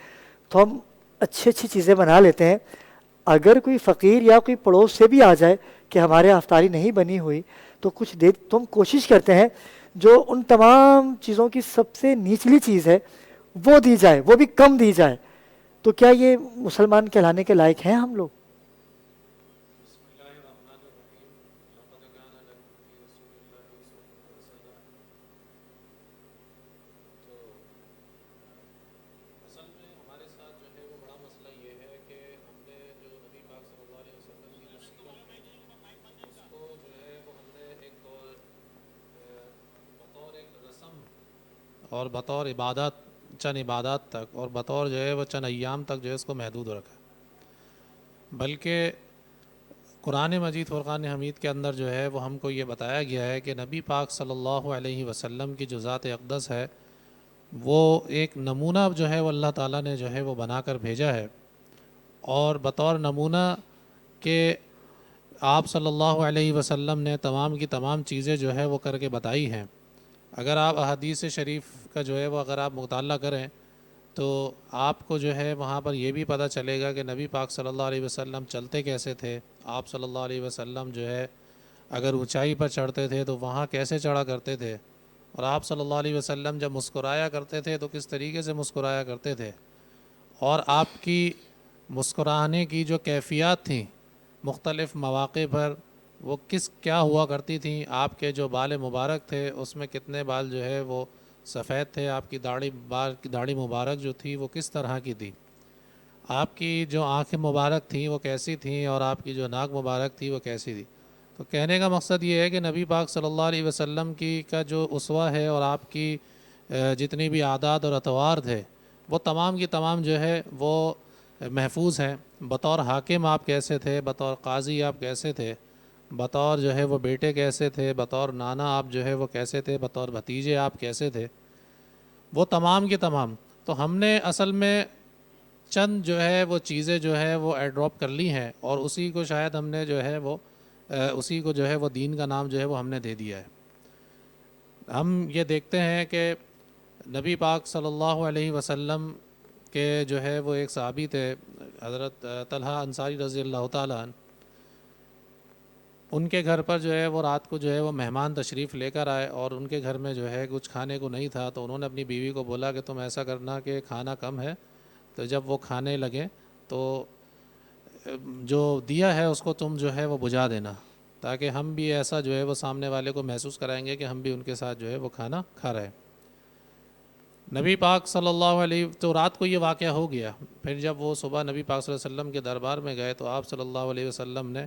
تو ہم اچھی چیزیں بنا لیتے ہیں. اگر کوئی فقیر یا کوئی پڑوس سے بھی آ جائے کہ ہمارے افطاری نہیں بنی ہوئی تو کچھ دیر تو ہم کوشش کرتے ہیں جو ان تمام چیزوں کی سب سے نچلی چیز ہے وہ دی جائے، وہ بھی کم دی جائے. تو کیا یہ مسلمان کہلانے کے لائق ہیں ہم لوگ؟ اور بطور عبادت چند عبادات تک اور بطور جو ہے وہ چند ایام تک جو ہے اس کو محدود رکھا. بلکہ قرآن مجید فرقان حمید کے اندر جو ہے وہ ہم کو یہ بتایا گیا ہے کہ نبی پاک صلی اللہ علیہ وسلم کی جو ذات اقدس ہے وہ ایک نمونہ جو ہے وہ اللہ تعالیٰ نے جو ہے وہ بنا کر بھیجا ہے. اور بطور نمونہ کہ آپ صلی اللہ علیہ وسلم نے تمام کی تمام چیزیں جو ہے وہ کر کے بتائی ہیں. اگر آپ احادیث شریف کا جو ہے وہ اگر آپ مطالعہ کریں تو آپ کو جو ہے وہاں پر یہ بھی پتہ چلے گا کہ نبی پاک صلی اللہ علیہ وسلم چلتے کیسے تھے. آپ صلی اللہ علیہ وسلم جو ہے اگر اونچائی پر چڑھتے تھے تو وہاں کیسے چڑھا کرتے تھے، اور آپ صلی اللہ علیہ وسلم جب مسکرایا کرتے تھے تو کس طریقے سے مسکرایا کرتے تھے، اور آپ کی مسکرانے کی جو کیفیات تھیں مختلف مواقع پر وہ کیا ہوا کرتی تھیں. آپ کے جو بال مبارک تھے اس میں کتنے بال جو ہے وہ سفید تھے، آپ کی داڑھی مبارک جو تھی وہ کس طرح کی تھی، آپ کی جو آنکھیں مبارک تھیں وہ کیسی تھیں، اور آپ کی جو ناک مبارک تھی وہ کیسی تھی. تو کہنے کا مقصد یہ ہے کہ نبی پاک صلی اللہ علیہ وسلم کا جو اسوہ ہے اور آپ کی جتنی بھی عادات اور اطوار تھے وہ تمام کی تمام جو ہے وہ محفوظ ہیں. بطور حاکم آپ کیسے تھے، بطور قاضی آپ کیسے تھے، بطور جو ہے وہ بیٹے کیسے تھے، بطور نانا آپ جو ہے وہ کیسے تھے، بطور بھتیجے آپ کیسے تھے، وہ تمام کی تمام. تو ہم نے اصل میں چند جو ہے وہ چیزیں جو ہے وہ ایڈراپ کر لی ہیں اور اسی کو شاید ہم نے جو ہے وہ اسی کو جو ہے وہ دین کا نام جو ہے وہ ہم نے دے دیا ہے. ہم یہ دیکھتے ہیں کہ نبی پاک صلی اللہ علیہ وسلم کے جو ہے وہ ایک صحابی تھے حضرت طلحہ انصاری رضی اللہ تعالیٰ عنہ. ان کے گھر پر جو ہے وہ رات کو جو ہے وہ مہمان تشریف لے کر آئے اور ان کے گھر میں جو ہے کچھ کھانے کو نہیں تھا. تو انہوں نے اپنی بیوی کو بولا کہ تم ایسا کرنا کہ کھانا کم ہے. تو جب وہ کھانے لگے تو جو دیا ہے اس کو تم جو ہے وہ بجھا دینا، تاکہ ہم بھی ایسا جو ہے وہ سامنے والے کو محسوس کرائیں گے کہ ہم بھی ان کے ساتھ جو ہے وہ کھانا کھا رہے ہیں. نبی پاک صلی اللہ علیہ تو رات کو یہ واقعہ ہو گیا. پھر جب وہ صبح نبی پاک صلی اللہ علیہ وسلم کے دربار میں گئے تو آپ صلی اللہ علیہ وسلم نے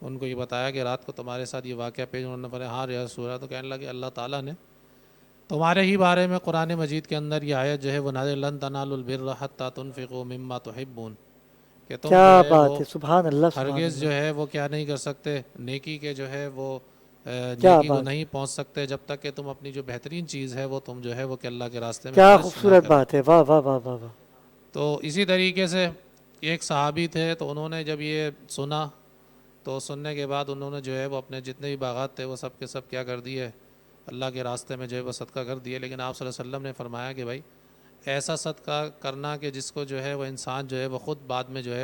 ان کو یہ بتایا کہ رات کو تمہارے ساتھ یہ واقعہ پیش. انہوں نے فرمایا ہاں یا رسول اللہ. تو کہنے لگے اللہ تعالیٰ نے تمہارے ہی بارے میں قرآن مجید کے اندر یہ آیت جو ہے وہ نازل لن تنالوا البر حتی تنفقوا مما تحبون، کہ تم کیا جو ہے بات وہ ہے، سبحان اللہ سبحان ہرگز اللہ. جو ہے وہ کیا نہیں کر سکتے، نیکی کے جو ہے وہ کیا نیکی کو بات، نہیں پہنچ سکتے جب تک کہ تم اپنی جو بہترین چیز ہے وہ تم جو ہے وہ کہ اللہ کے راستے میں کیا خرچ نہ خوبصورت کرو. بات ہے، واہ واہ واہ واہ واہ. تو اسی طریقے سے ایک صحابی تھے، تو انہوں نے جب یہ سنا تو سننے کے بعد انہوں نے جو ہے وہ اپنے جتنے بھی باغات تھے وہ سب کے سب کیا کر دیے، اللہ کے راستے میں جو ہے وہ صدقہ کر دیے. لیکن آپ صلی اللہ علیہ وسلم نے فرمایا کہ بھائی ایسا صدقہ کرنا کہ جس کو جو ہے وہ انسان جو ہے وہ خود بعد میں جو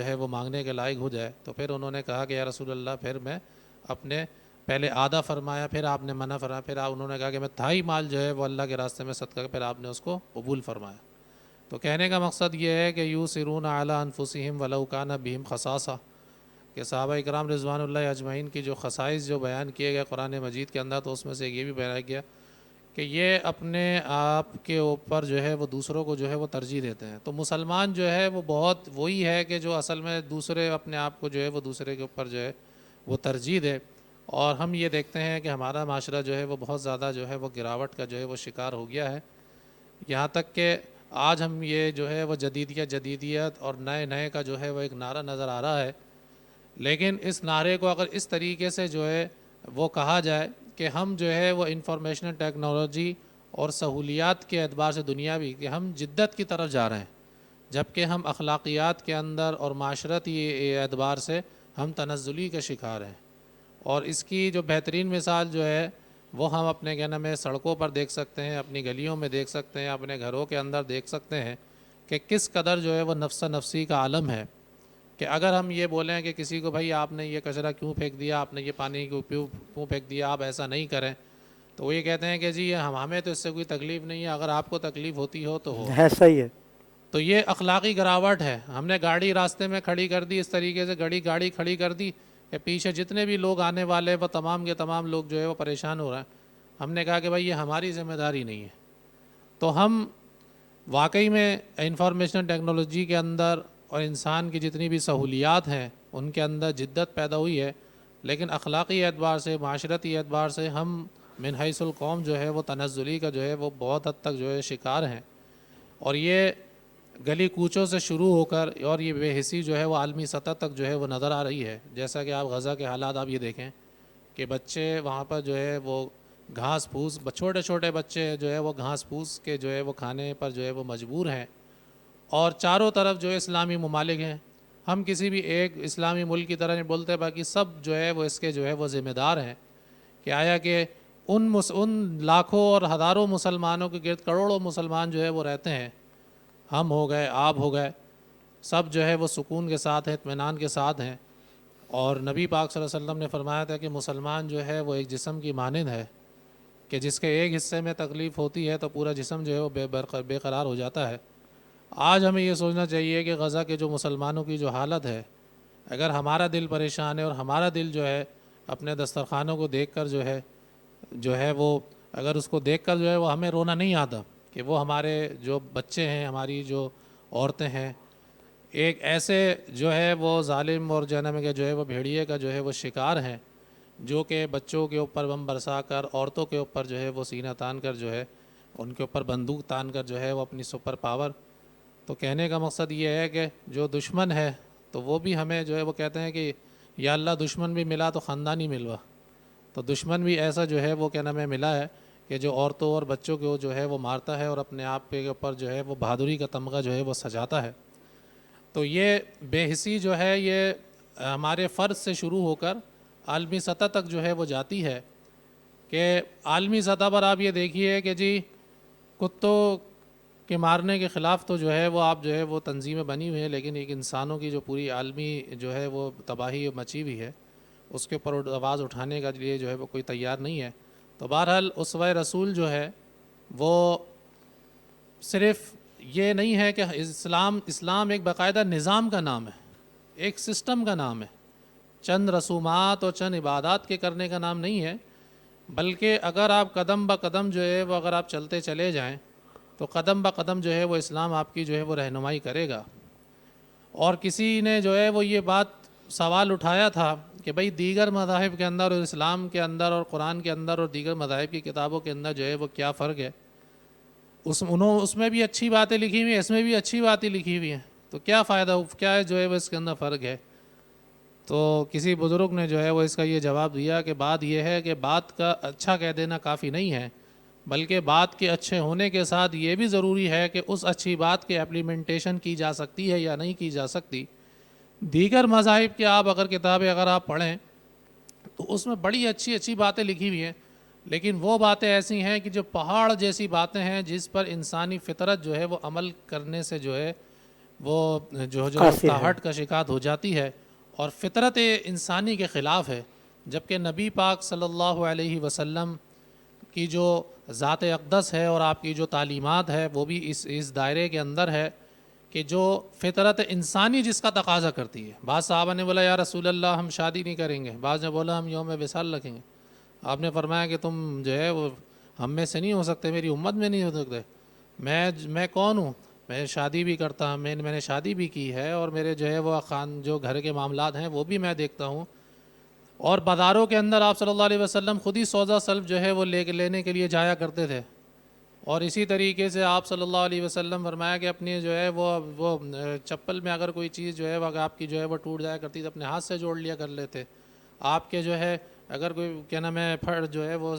ہے وہ مانگنے کے لائق ہو جائے. تو پھر انہوں نے کہا کہ یا رسول اللہ پھر میں اپنے پہلے آدھا فرمایا، پھر آپ نے منع فرمایا، پھر انہوں نے کہا کہ میں تھائی مال جو ہے وہ اللہ کے راستے میں صدقہ، پھر آپ نے اس کو قبول فرمایا. تو کہنے کا مقصد یہ ہے کہ یوسرون علی انفسہم ولو کان بہم خصاصہ، کہ صحابہ اکرام رضوان اللہ اجمعین کی جو خصائص جو بیان کیے گئے قرآن مجید کے اندر، تو اس میں سے یہ بھی بیان کیا کہ یہ اپنے آپ کے اوپر جو ہے وہ دوسروں کو جو ہے وہ ترجیح دیتے ہیں. تو مسلمان جو ہے وہ بہت وہی ہے کہ جو اصل میں دوسرے اپنے آپ کو جو ہے وہ دوسرے کے اوپر جو ہے وہ ترجیح دے. اور ہم یہ دیکھتے ہیں کہ ہمارا معاشرہ جو ہے وہ بہت زیادہ جو ہے وہ گراوٹ کا جو ہے وہ شکار ہو گیا ہے. یہاں تک کہ آج ہم یہ جو ہے وہ جدیدیت اور نئے کا جو ہے وہ ایک نعرہ نظر آ رہا ہے. لیکن اس نعرے کو اگر اس طریقے سے جو ہے وہ کہا جائے کہ ہم جو ہے وہ انفارمیشن ٹیکنالوجی اور سہولیات کے اعتبار سے دنیاوی کہ ہم جدت کی طرف جا رہے ہیں، جبکہ ہم اخلاقیات کے اندر اور معاشرتی اعتبار سے ہم تنزلی کے شکار ہیں. اور اس کی جو بہترین مثال جو ہے وہ ہم اپنے کیا نام ہے سڑکوں پر دیکھ سکتے ہیں، اپنی گلیوں میں دیکھ سکتے ہیں، اپنے گھروں کے اندر دیکھ سکتے ہیں کہ کس قدر جو ہے وہ نفس نفسی کا عالم ہے. کہ اگر ہم یہ بولیں کہ کسی کو بھائی آپ نے یہ کچرا کیوں پھینک دیا، آپ نے یہ پانی کیوں پھینک دیا، آپ ایسا نہیں کریں، تو وہ یہ کہتے ہیں کہ جی ہمیں تو اس سے کوئی تکلیف نہیں ہے، اگر آپ کو تکلیف ہوتی ہو تو ہو. ایسا ہی ہے. تو یہ اخلاقی گراوٹ ہے. ہم نے گاڑی راستے میں کھڑی کر دی، اس طریقے سے گاڑی کھڑی کر دی کہ پیچھے جتنے بھی لوگ آنے والے وہ تمام کے تمام لوگ جو ہے وہ پریشان ہو رہے ہیں. ہم نے کہا کہ بھائی یہ ہماری ذمہ داری نہیں ہے. تو ہم واقعی میں انفارمیشن ٹیکنالوجی کے اندر اور انسان کی جتنی بھی سہولیات ہیں ان کے اندر جدت پیدا ہوئی ہے، لیکن اخلاقی اعتبار سے، معاشرتی اعتبار سے ہم من حیث القوم جو ہے وہ تنزلی کا جو ہے وہ بہت حد تک جو ہے شکار ہیں. اور یہ گلی کوچوں سے شروع ہو کر اور یہ بے حسی جو ہے وہ عالمی سطح تک جو ہے وہ نظر آ رہی ہے. جیسا کہ آپ غزہ کے حالات آپ یہ دیکھیں کہ بچے وہاں پر جو ہے وہ گھاس پھوس، چھوٹے چھوٹے بچے جو ہے وہ گھاس پھوس کے جو ہے وہ کھانے پر جو ہے وہ مجبور ہیں. اور چاروں طرف جو ہے اسلامی ممالک ہیں. ہم کسی بھی ایک اسلامی ملک کی طرح نہیں بولتے، باقی سب جو ہے وہ اس کے جو ہے وہ ذمہ دار ہیں کہ آیا کہ ان لاکھوں اور ہزاروں مسلمانوں کے گرد کروڑوں مسلمان جو ہے وہ رہتے ہیں، ہم ہو گئے، آپ ہو گئے، سب جو ہے وہ سکون کے ساتھ ہیں، اطمینان کے ساتھ ہیں. اور نبی پاک صلی اللہ علیہ وسلم نے فرمایا تھا کہ مسلمان جو ہے وہ ایک جسم کی مانند ہے کہ جس کے ایک حصے میں تکلیف ہوتی ہے تو پورا جسم جو ہے وہ بے قرار ہو جاتا ہے. آج ہمیں یہ سوچنا چاہیے کہ غزہ کے جو مسلمانوں کی جو حالت ہے، اگر ہمارا دل پریشان ہے اور ہمارا دل جو ہے اپنے دسترخوانوں کو دیکھ کر جو ہے وہ اگر اس کو دیکھ کر جو ہے وہ ہمیں رونا نہیں آتا کہ وہ ہمارے جو بچے ہیں، ہماری جو عورتیں ہیں، ایک ایسے جو ہے وہ ظالم اور جہنم کے جو ہے وہ بھیڑیے کا جو ہے وہ شکار ہیں، جو کہ بچوں کے اوپر بم برسا کر، عورتوں کے اوپر جو ہے وہ سینہ تان کر جو ہے ان کے اوپر بندوق تان کر جو ہے وہ اپنی سپر پاور. تو کہنے کا مقصد یہ ہے کہ جو دشمن ہے تو وہ بھی ہمیں جو ہے وہ کہتے ہیں کہ یا اللہ دشمن بھی ملا تو خاندانی ملوا. تو دشمن بھی ایسا جو ہے وہ کیا نام ہے ملا ہے کہ جو عورتوں اور بچوں کو جو ہے وہ مارتا ہے اور اپنے آپ کے اوپر جو ہے وہ بہادری کا تمغہ جو ہے وہ سجاتا ہے. تو یہ بے حسی جو ہے یہ ہمارے فرد سے شروع ہو کر عالمی سطح تک جو ہے وہ جاتی ہے کہ عالمی سطح پر آپ یہ دیکھیے کہ جی کتوں کے مارنے کے خلاف تو جو ہے وہ آپ جو ہے وہ تنظیمیں بنی ہوئی ہیں، لیکن ایک انسانوں کی جو پوری عالمی جو ہے وہ تباہی مچی ہوئی ہے اس کے اوپر آواز اٹھانے کا لیے جو ہے وہ کوئی تیار نہیں ہے. تو بہرحال اسوہ رسول جو ہے وہ صرف یہ نہیں ہے کہ اسلام ایک باقاعدہ نظام کا نام ہے، ایک سسٹم کا نام ہے، چند رسومات اور چند عبادات کے کرنے کا نام نہیں ہے، بلکہ اگر آپ قدم بہ قدم جو ہے وہ اگر آپ چلتے چلے جائیں تو قدم بہ قدم جو ہے وہ اسلام آپ کی جو ہے وہ رہنمائی کرے گا. اور کسی نے جو ہے وہ یہ بات سوال اٹھایا تھا کہ بھئی دیگر مذاہب کے اندر اور اسلام کے اندر اور قرآن کے اندر اور دیگر مذاہب کی کتابوں کے اندر جو ہے وہ کیا فرق ہے؟ اس میں بھی اچھی باتیں لکھی ہوئی ہیں، اس میں بھی اچھی باتیں لکھی ہوئی ہیں، تو کیا فائدہ، کیا ہے جو ہے وہ اس کے اندر فرق ہے؟ تو کسی بزرگ نے جو ہے وہ اس کا یہ جواب دیا کہ بات یہ ہے کہ بات کا اچھا کہہ دینا کافی نہیں ہے، بلکہ بات کے اچھے ہونے کے ساتھ یہ بھی ضروری ہے کہ اس اچھی بات کے ایپلیمنٹیشن کی جا سکتی ہے یا نہیں کی جا سکتی. دیگر مذاہب کے آپ اگر کتابیں اگر آپ پڑھیں تو اس میں بڑی اچھی اچھی باتیں لکھی ہوئی ہیں، لیکن وہ باتیں ایسی ہیں کہ جو پہاڑ جیسی باتیں ہیں جس پر انسانی فطرت جو ہے وہ عمل کرنے سے جو ہے وہ جو تاہٹ کا شکار ہو جاتی ہے اور فطرت انسانی کے خلاف ہے. جبکہ نبی پاک صلی اللہ علیہ وسلم کی جو ذات اقدس ہے اور آپ کی جو تعلیمات ہے وہ بھی اس دائرے کے اندر ہے کہ جو فطرت انسانی جس کا تقاضا کرتی ہے. بعض صحابہ نے بولا یا رسول اللہ ہم شادی نہیں کریں گے، بعض نے بولا ہم یوم وصال رکھیں گے. آپ نے فرمایا کہ تم جو ہے وہ ہم میں سے نہیں ہو سکتے، میری امت میں نہیں ہو سکتے. میں کون ہوں؟ میں شادی بھی کرتا ہوں، میں نے شادی بھی کی ہے، اور میرے جو ہے وہ جو گھر کے معاملات ہیں وہ بھی میں دیکھتا ہوں. اور بازاروں کے اندر آپ صلی اللہ علیہ وسلم خود ہی سودا سلف جو ہے وہ لینے کے لیے جایا کرتے تھے. اور اسی طریقے سے آپ صلی اللہ علیہ وسلم فرمایا کہ اپنی جو ہے وہ چپل میں اگر کوئی چیز جو ہے وہ آپ کی جو ہے وہ ٹوٹ جایا کرتی تو اپنے ہاتھ سے جوڑ لیا کر لیتے. آپ کے جو ہے اگر کوئی کیا نام ہے پھٹ جو ہے وہ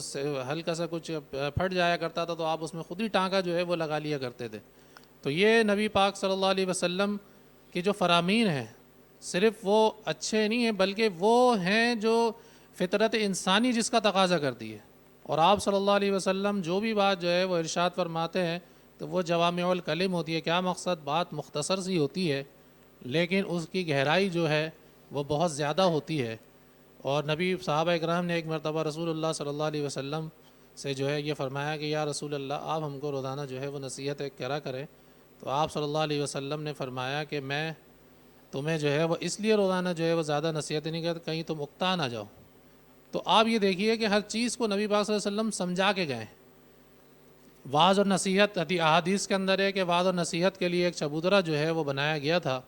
ہلکا سا کچھ پھٹ جایا کرتا تھا تو آپ اس میں خود ہی ٹانکا جو ہے وہ لگا لیا کرتے تھے. تو یہ نبی پاک صلی اللہ علیہ وسلم کی جو فرامین ہیں صرف وہ اچھے نہیں ہیں بلکہ وہ ہیں جو فطرت انسانی جس کا تقاضا کرتی ہے. اور آپ صلی اللہ علیہ وسلم جو بھی بات جو ہے وہ ارشاد فرماتے ہیں تو وہ جوامع الکلم ہوتی ہے. کیا مقصد؟ بات مختصر سی ہوتی ہے لیکن اس کی گہرائی جو ہے وہ بہت زیادہ ہوتی ہے. اور نبی صحابہ اکرام نے ایک مرتبہ رسول اللہ صلی اللہ علیہ وسلم سے جو ہے یہ فرمایا کہ یا رسول اللہ آپ ہم کو روزانہ جو ہے وہ نصیحت کرا کریں. تو آپ صلی اللہ علیہ وسلم نے فرمایا کہ میں تمہیں جو ہے وہ اس لیے روزانہ جو ہے وہ زیادہ نصیحت نہیں کرتا کہیں تم اکتا نہ جاؤ. تو آپ یہ دیکھیے کہ ہر چیز کو نبی پاک صلی اللہ علیہ وسلم سمجھا کے گئے. وعظ اور نصیحت احادیث کے اندر ہے کہ وعظ اور نصیحت کے لیے ایک چبوترا جو ہے وہ بنایا گیا تھا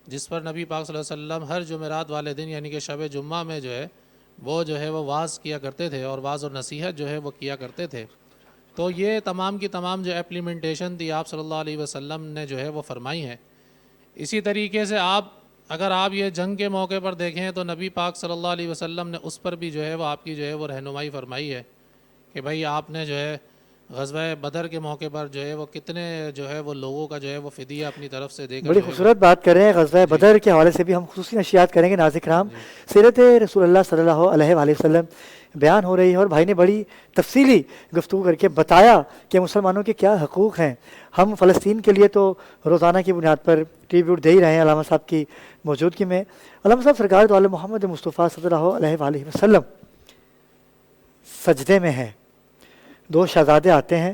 جس پر نبی پاک صلی اللہ علیہ وسلم ہر جمعرات والے دن یعنی کہ شب جمعہ میں جو ہے وہ وعظ کیا کرتے تھے اور وعظ اور نصیحت جو ہے وہ کیا کرتے تھے. تو یہ تمام کی تمام جو ایپلیمنٹیشن تھی آپ صلی اللہ علیہ وسلم نے جو ہے وہ فرمائی ہے. اسی طریقے سے اگر آپ یہ جنگ کے موقع پر دیکھیں تو نبی پاک صلی اللہ علیہ وسلم نے اس پر بھی جو ہے وہ آپ کی جو ہے وہ رہنمائی فرمائی ہے کہ بھائی آپ نے جو ہے غزوہ بدر کے موقع پر جو ہے وہ کتنے جو ہے وہ لوگوں کا جو ہے وہ فدیہ اپنی طرف سے دے کر بڑی خوبصورت بات کر رہے ہیں. غزوہ بدر کے حوالے سے بھی ہم خصوصی نشریات کریں گے. ناظرین کرام سیرت رسول اللہ صلی اللہ علیہ وآلہ وسلم بیان ہو رہی ہے اور بھائی نے بڑی تفصیلی گفتگو کر کے بتایا کہ مسلمانوں کے کیا حقوق ہیں. ہم فلسطین کے لیے تو روزانہ کی بنیاد پر ٹریبیوٹ دے ہی رہے ہیں علامہ صاحب کی موجودگی میں. علامہ صاحب سرکار دو عالم محمد مصطفیٰ صلی اللہ علیہ وآلہ وسلم سجدے میں ہیں. دو شہزادے آتے ہیں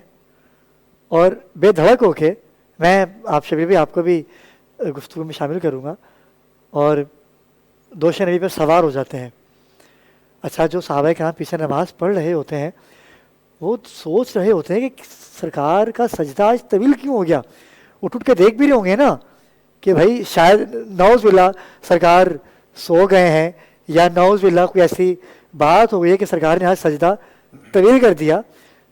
اور بے دھڑک ہو کے میں آپ شبیر بھی آپ کو بھی گفتگو میں شامل کروں گا اور دوش نبی پر سوار ہو جاتے ہیں. اچھا جو صحابہ کرام پیچھے نماز پڑھ رہے ہوتے ہیں وہ سوچ رہے ہوتے ہیں کہ سرکار کا سجدہ آج طویل کیوں ہو گیا. اٹھ کے دیکھ بھی رہے ہوں گے نا کہ بھائی شاید نعوذ باللہ سرکار سو گئے ہیں یا نعوذ باللہ کوئی ایسی بات ہو گئی ہے کہ سرکار نے آج سجدہ طویل کر دیا.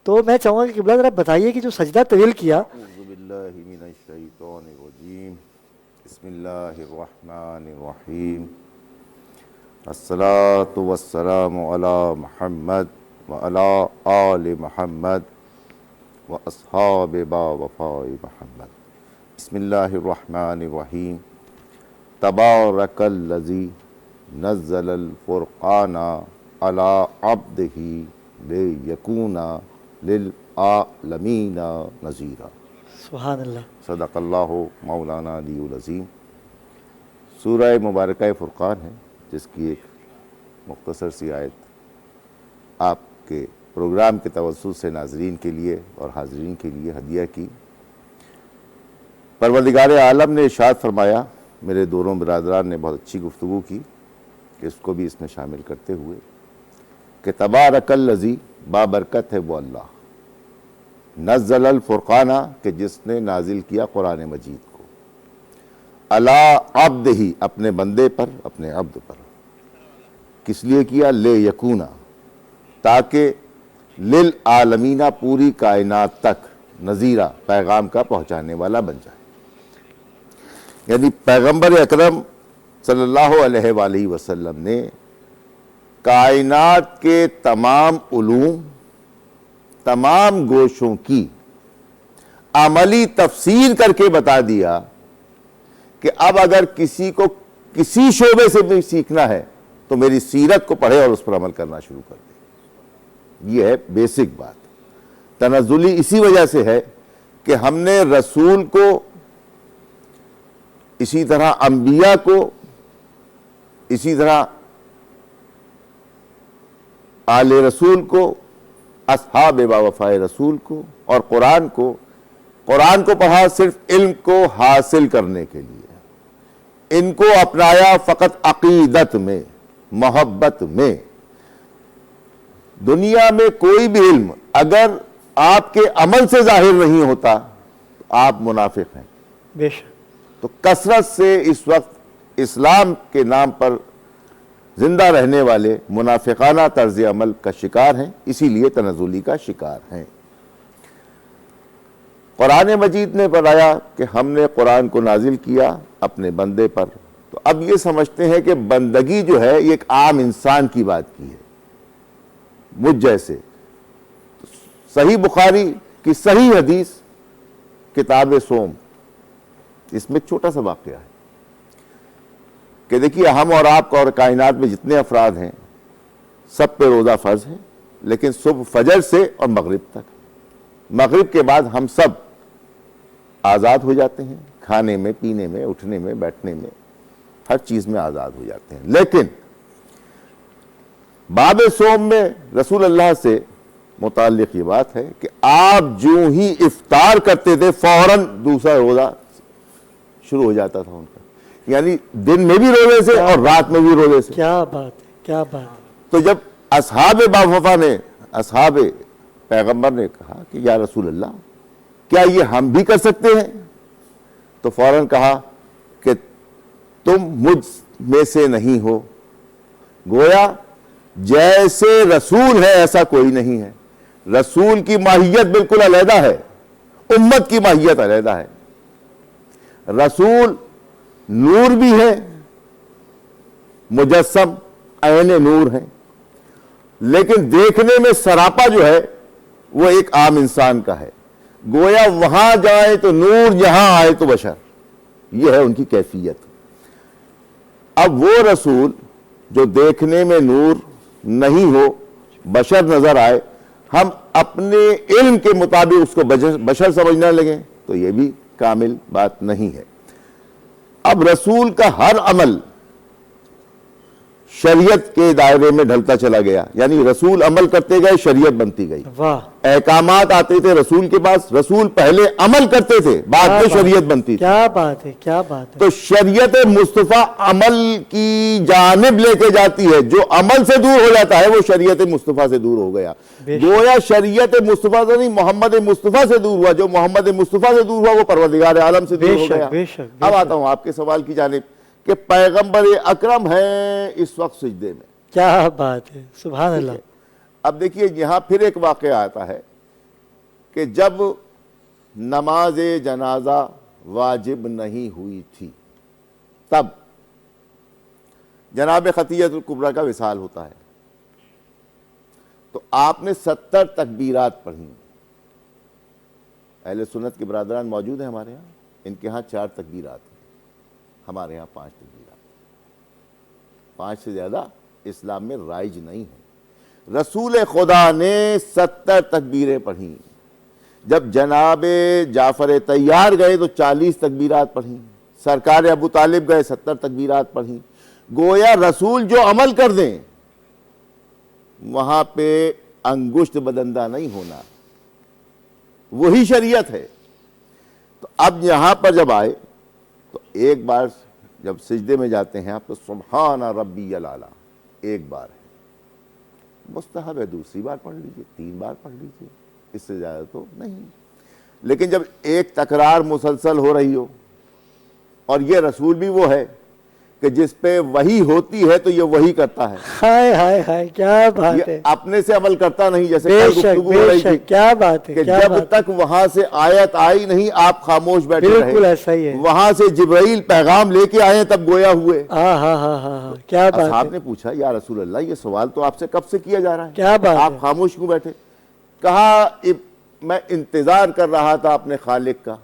تو میں چاہوں گا کہ قبلہ ذرا بتائیے کہ جو سجدہ طویل کیا. اعوذ باللہ من الشیطان الرجیم بسم اللہ الرحمن الرحیم الصلاۃ والسلام علی محمد وعلی آل محمد واصحاب باوفاء محمد. بسم اللہ الرحمن الرحیم تبارک الذی نزل الفرقان علی عبدہ لیکون للعالمین نذیرا. سبحان اللہ. صدق اللہ مولانا علی العظیم. سورہ مبارکہ فرقان ہے جس کی ایک مختصر سی آیت آپ کے پروگرام کے توسط سے ناظرین کے لیے اور حاضرین کے لیے ہدیہ کی. پروردگار عالم نے ارشاد فرمایا, میرے دونوں برادران نے بہت اچھی گفتگو کی کہ اس کو بھی اس میں شامل کرتے ہوئے کہ تبارک الذی بابرکت ہے وہ اللہ, نزل الفرقانہ کہ جس نے نازل کیا قرآن مجید کو, علی عبدہ اپنے بندے پر, اپنے عبد پر. کس لیے کیا؟ لے یکونا تاکہ للعالمین پوری کائنات تک نذیرہ پیغام کا پہنچانے والا بن جائے. یعنی پیغمبر اکرم صلی اللہ علیہ وآلہ وسلم نے کائنات کے تمام علوم, تمام گوشوں کی عملی تفسیر کر کے بتا دیا کہ اب اگر کسی کو کسی شعبے سے بھی سیکھنا ہے تو میری سیرت کو پڑھے اور اس پر عمل کرنا شروع کر دے. یہ ہے بیسک بات. تنزلی اسی وجہ سے ہے کہ ہم نے رسول کو, اسی طرح انبیاء کو, اسی طرح آل رسول کو, اصحاب باوفائے رسول کو اور قرآن کو پڑھا صرف علم کو حاصل کرنے کے لیے. ان کو اپنایا فقط عقیدت میں, محبت میں. دنیا میں کوئی بھی علم اگر آپ کے عمل سے ظاہر نہیں ہوتا تو آپ منافق ہیں. بے شک. تو کثرت سے اس وقت اسلام کے نام پر زندہ رہنے والے منافقانہ طرز عمل کا شکار ہیں، اسی لیے تنزلی کا شکار ہیں. قرآن مجید نے بتایا کہ ہم نے قرآن کو نازل کیا اپنے بندے پر. تو اب یہ سمجھتے ہیں کہ بندگی جو ہے یہ ایک عام انسان کی بات کی ہے، مجھ جیسے. صحیح بخاری کی صحیح حدیث کتاب صوم، اس میں ایک چھوٹا سا واقعہ ہے کہ دیکھیے ہم اور آپ کا اور کائنات میں جتنے افراد ہیں سب پہ روزہ فرض ہے، لیکن صبح فجر سے اور مغرب تک. مغرب کے بعد ہم سب آزاد ہو جاتے ہیں، کھانے میں، پینے میں، اٹھنے میں، بیٹھنے میں، ہر چیز میں آزاد ہو جاتے ہیں. لیکن باب صوم میں رسول اللہ سے متعلق یہ بات ہے کہ آپ جو ہی افطار کرتے تھے فوراً دوسرا روزہ شروع ہو جاتا تھا ان کا، یعنی دن میں بھی روزے سے اور رات میں بھی روزے سے. کیا بات ہے، کیا بات ہے. تو جب اصحاب باوفا نے، اصحاب پیغمبر نے کہا کہ یا رسول اللہ کیا یہ ہم بھی کر سکتے ہیں، تو فوراً کہا کہ تم مجھ میں سے نہیں ہو، گویا جیسے رسول ہے ایسا کوئی نہیں ہے. رسول کی ماہیت بالکل علیحدہ ہے، امت کی ماہیت علیحدہ ہے. رسول نور بھی ہے، مجسم عین نور ہے، لیکن دیکھنے میں سراپا جو ہے وہ ایک عام انسان کا ہے. گویا وہاں جائے تو نور، یہاں آئے تو بشر. یہ ہے ان کی کیفیت. اب وہ رسول جو دیکھنے میں نور نہیں ہو، بشر نظر آئے، ہم اپنے علم کے مطابق اس کو بشر سمجھنے لگیں تو یہ بھی کامل بات نہیں ہے. اب رسول کا ہر عمل شریعت کے دائرے میں ڈھلتا چلا گیا، یعنی رسول عمل کرتے گئے، شریعت بنتی گئی. واہ. احکامات آتے تھے رسول کے پاس، رسول پہلے عمل کرتے تھے، بعد میں شریعت بنتی تھی. کیا بات ہے، کیا بات ہے. تو شریعت مصطفیٰ عمل کی جانب لے کے جاتی ہے. جو عمل سے دور ہو جاتا ہے وہ شریعت مصطفیٰ سے دور ہو گیا. گویا شریعت مصطفیٰ سے نہیں، محمد مصطفیٰ سے دور ہوا. جو محمد مصطفیٰ سے دور ہوا وہ پروردگار عالم سے دور ہو گیا. اب آتا ہوں آپ کے سوال کی جانب کہ پیغمبر اکرم ہے اس وقت سجدے میں. کیا بات ہے، سبحان اللہ. اب دیکھیے یہاں پھر ایک واقعہ آتا ہے کہ جب نماز جنازہ واجب نہیں ہوئی تھی تب جناب خطیۃ الکبریٰ کا وصال ہوتا ہے. تو آپ نے 70 تکبیرات پڑھی. اہل سنت کے برادران موجود ہیں ہمارے ہاں، ان کے ہاں 4 تکبیرات ہیں، ہمارے ہاں 5 تکبیرات. 5 سے زیادہ اسلام میں رائج نہیں ہے. رسول خدا نے 70 تکبیریں پڑھیں. جب جناب جعفر طیار گئے تو 40 تکبیرات پڑھیں. سرکار ابو طالب گئے 70 تکبیرات پڑھیں. گویا رسول جو عمل کر دیں وہاں پہ انگشت بدندہ نہیں ہونا، وہی شریعت ہے. تو اب یہاں پر جب آئے تو ایک بار جب سجدے میں جاتے ہیں آپ تو سبحان ربی الاعلیٰ ایک بار ہے، مستحب ہے، دوسری بار پڑھ لیجئے، 3 بار پڑھ لیجئے، اس سے زیادہ تو نہیں. لیکن جب ایک تکرار مسلسل ہو رہی ہو، اور یہ رسول بھی وہ ہے کہ جس پہ وحی ہوتی ہے تو یہ وحی کرتا ہے. ہائے ہائے ہائے، کیا بات ہے. یہ اپنے سے عمل کرتا نہیں، جیسے بے کل شک، گفتگو ہو بے رہی تھی شک، کیا بات ہے، کہ کیا جب بات. تک وہاں سے آیت آئی نہیں آپ خاموش بیٹھے رہے. بالکل ایسا ہی ہے. وہاں سے جبرائیل پیغام لے کے آئے تب گویا ہوئے. ہاں ہاں ہاں ہاں، کیا بات اصحاب ہے. نے پوچھا یا رسول اللہ یہ سوال تو آپ سے کب سے کیا جا رہا ہے، کیا بات ہے. آپ خاموش کیوں بیٹھے؟ کہا میں انتظار کر رہا تھا اپنے خالق کا،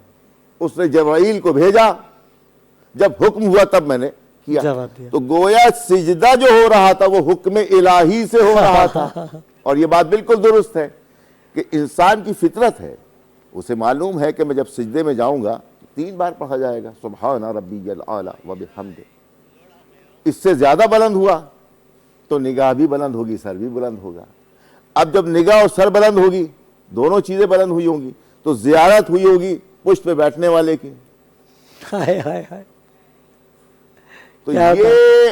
اس نے جبرائیل کو بھیجا، جب حکم ہوا تب میں نے کیا. جواب دیا. تو گویا سجدہ جو ہو رہا تھا وہ حکم الہی سے ہو رہا تھا. اور یہ بات بالکل درست ہے کہ انسان کی فطرت ہے، اسے معلوم ہے کہ میں جب سجدے میں جاؤں گا 3 بار پڑھا جائے گا سبحان ربی الاعلیٰ وبحمدہ. اس سے زیادہ بلند ہوا تو نگاہ بھی بلند ہوگی، سر بھی بلند ہوگا. اب جب نگاہ اور سر بلند ہوگی، دونوں چیزیں بلند ہوئی ہوں گی، تو زیارت ہوئی ہوگی پشت پہ بیٹھنے والے کی. ہائے ہائے ہائے. تو یہ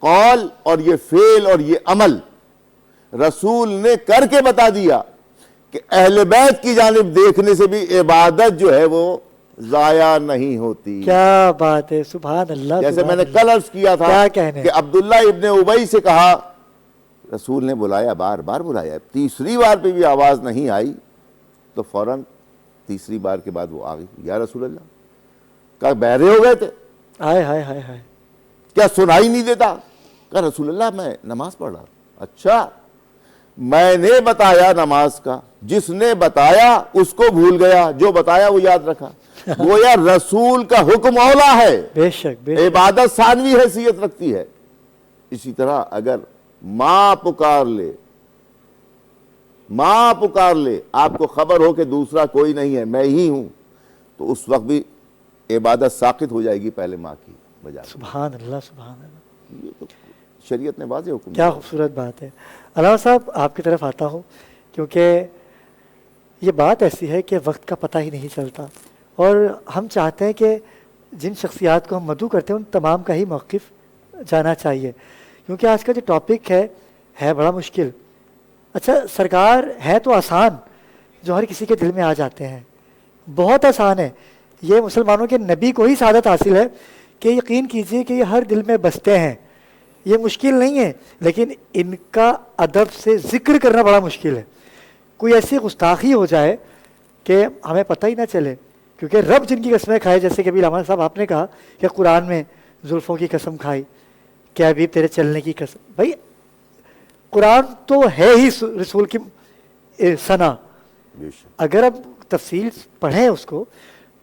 قول اور یہ فعل اور یہ عمل رسول نے کر کے بتا دیا کہ اہل بیت کی جانب دیکھنے سے بھی عبادت جو ہے وہ ضائع نہیں ہوتی. کیا بات ہے، سبحان اللہ. جیسے سبحان میں نے اللہ. کل عرض کیا تھا کیا کہنے. کہ عبداللہ ابن ابی سے کہا، رسول نے بلایا، بار بار بلایا، تیسری بار پہ بھی آواز نہیں آئی تو فوراً تیسری بار کے بعد وہ آ گئی. یا رسول اللہ، کہا بہرے ہو گئے تھے، ہائے ہائے ہائے ہائے. کیا سنائی نہیں دیتا؟ کہا رسول اللہ میں نماز پڑھ رہا. اچھا، میں نے بتایا نماز کا، جس نے بتایا اس کو بھول گیا، جو بتایا وہ یاد رکھا. گویا رسول کا حکم اولا ہے، بے شک بے شک. عبادت ثانوی حیثیت رکھتی ہے. اسی طرح اگر ماں پکار لے، آپ کو خبر ہو کہ دوسرا کوئی نہیں ہے، میں ہی ہوں، تو اس وقت بھی عبادت ساقط ہو جائے گی پہلے ماں کی بجائے. سبحان اللہ سبحان اللہ. یہ تو شریعت نے واضح حکم کیا دیا. خوبصورت بات ہے. علامہ صاحب آپ کی طرف آتا ہوں، کیونکہ یہ بات ایسی ہے کہ وقت کا پتہ ہی نہیں چلتا، اور ہم چاہتے ہیں کہ جن شخصیات کو ہم مدعو کرتے ہیں ان تمام کا ہی موقف جانا چاہیے، کیونکہ آج کا جو ٹاپک ہے بڑا مشکل. اچھا، سرکار ہے تو آسان، جو ہر کسی کے دل میں آ جاتے ہیں، بہت آسان ہے. یہ مسلمانوں کے نبی کو ہی سعادت حاصل ہے کہ یقین کیجئے کہ یہ ہر دل میں بستے ہیں. یہ مشکل نہیں ہے، لیکن ان کا ادب سے ذکر کرنا بڑا مشکل ہے. کوئی ایسی گستاخی ہو جائے کہ ہمیں پتہ ہی نہ چلے، کیونکہ رب جن کی قسمیں کھائے، جیسے کہ ابھی علامہ صاحب آپ نے کہا کہ قرآن میں زلفوں کی قسم کھائی، کہ حبیب تیرے چلنے کی قسم. بھائی قرآن تو ہے ہی رسول کی ثنا. بے شک. اگر اب تفصیل پڑھیں اس کو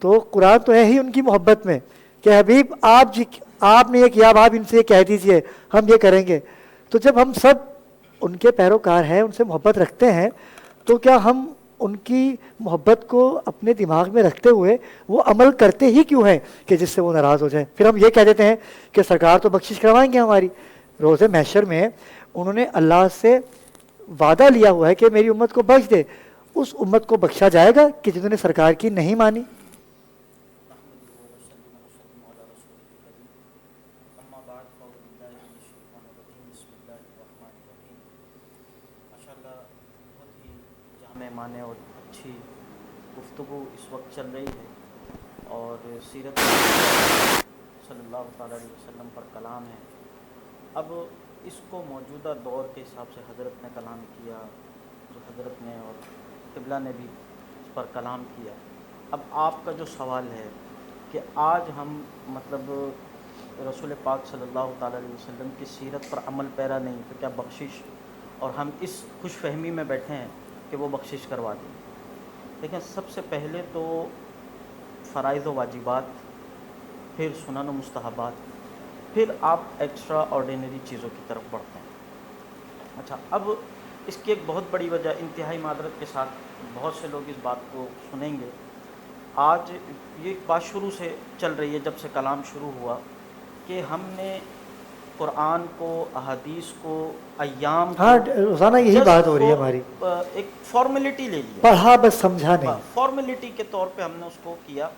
تو قرآن تو ہے ہی ان کی محبت میں کہ حبیب آپ نے یہ کیا، اب آپ ان سے یہ کہہ دیجئے، ہم یہ کریں گے. تو جب ہم سب ان کے پیروکار ہیں، ان سے محبت رکھتے ہیں، تو کیا ہم ان کی محبت کو اپنے دماغ میں رکھتے ہوئے وہ عمل کرتے ہی کیوں ہیں کہ جس سے وہ ناراض ہو جائیں؟ پھر ہم یہ کہہ دیتے ہیں کہ سرکار تو بخشش کروائیں گے ہماری. روز محشر میں انہوں نے اللہ سے وعدہ لیا ہوا ہے کہ میری امت کو بخش دے. اس امت کو بخشا جائے گا کہ جنہوں نے سرکار کی نہیں مانی؟ معنی اور اچھی گفتگو اس وقت چل رہی ہے، اور سیرت صلی اللہ تعالیٰ علیہ وسلم پر کلام ہے. اب اس کو موجودہ دور کے حساب سے حضرت نے کلام کیا، جو حضرت نے اور قبلہ نے بھی اس پر کلام کیا. اب آپ کا جو سوال ہے کہ آج ہم مطلب رسول پاک صلی اللہ تعالیٰ علیہ وسلم کی سیرت پر عمل پیرا نہیں تو کیا بخشش، اور ہم اس خوش فہمی میں بیٹھے ہیں کہ وہ بخشش کروا دیں. لیکن سب سے پہلے تو فرائض و واجبات، پھر سنن و مستحبات، پھر آپ ایکسٹرا آرڈینری چیزوں کی طرف بڑھتے ہیں. اچھا، اب اس کی ایک بہت بڑی وجہ، انتہائی معذرت کے ساتھ بہت سے لوگ اس بات کو سنیں گے، آج یہ بات شروع سے چل رہی ہے جب سے کلام شروع ہوا کہ ہم نے قرآن کو، احادیث کو، ایام کو، ہاں روزانہ یہی بات ہو رہی ہے ہماری، ایک فارمیلٹی لے لیا، پڑھا بس سمجھا نہیں. فارمیلٹی کے طور پہ ہم نے اس کو کیا.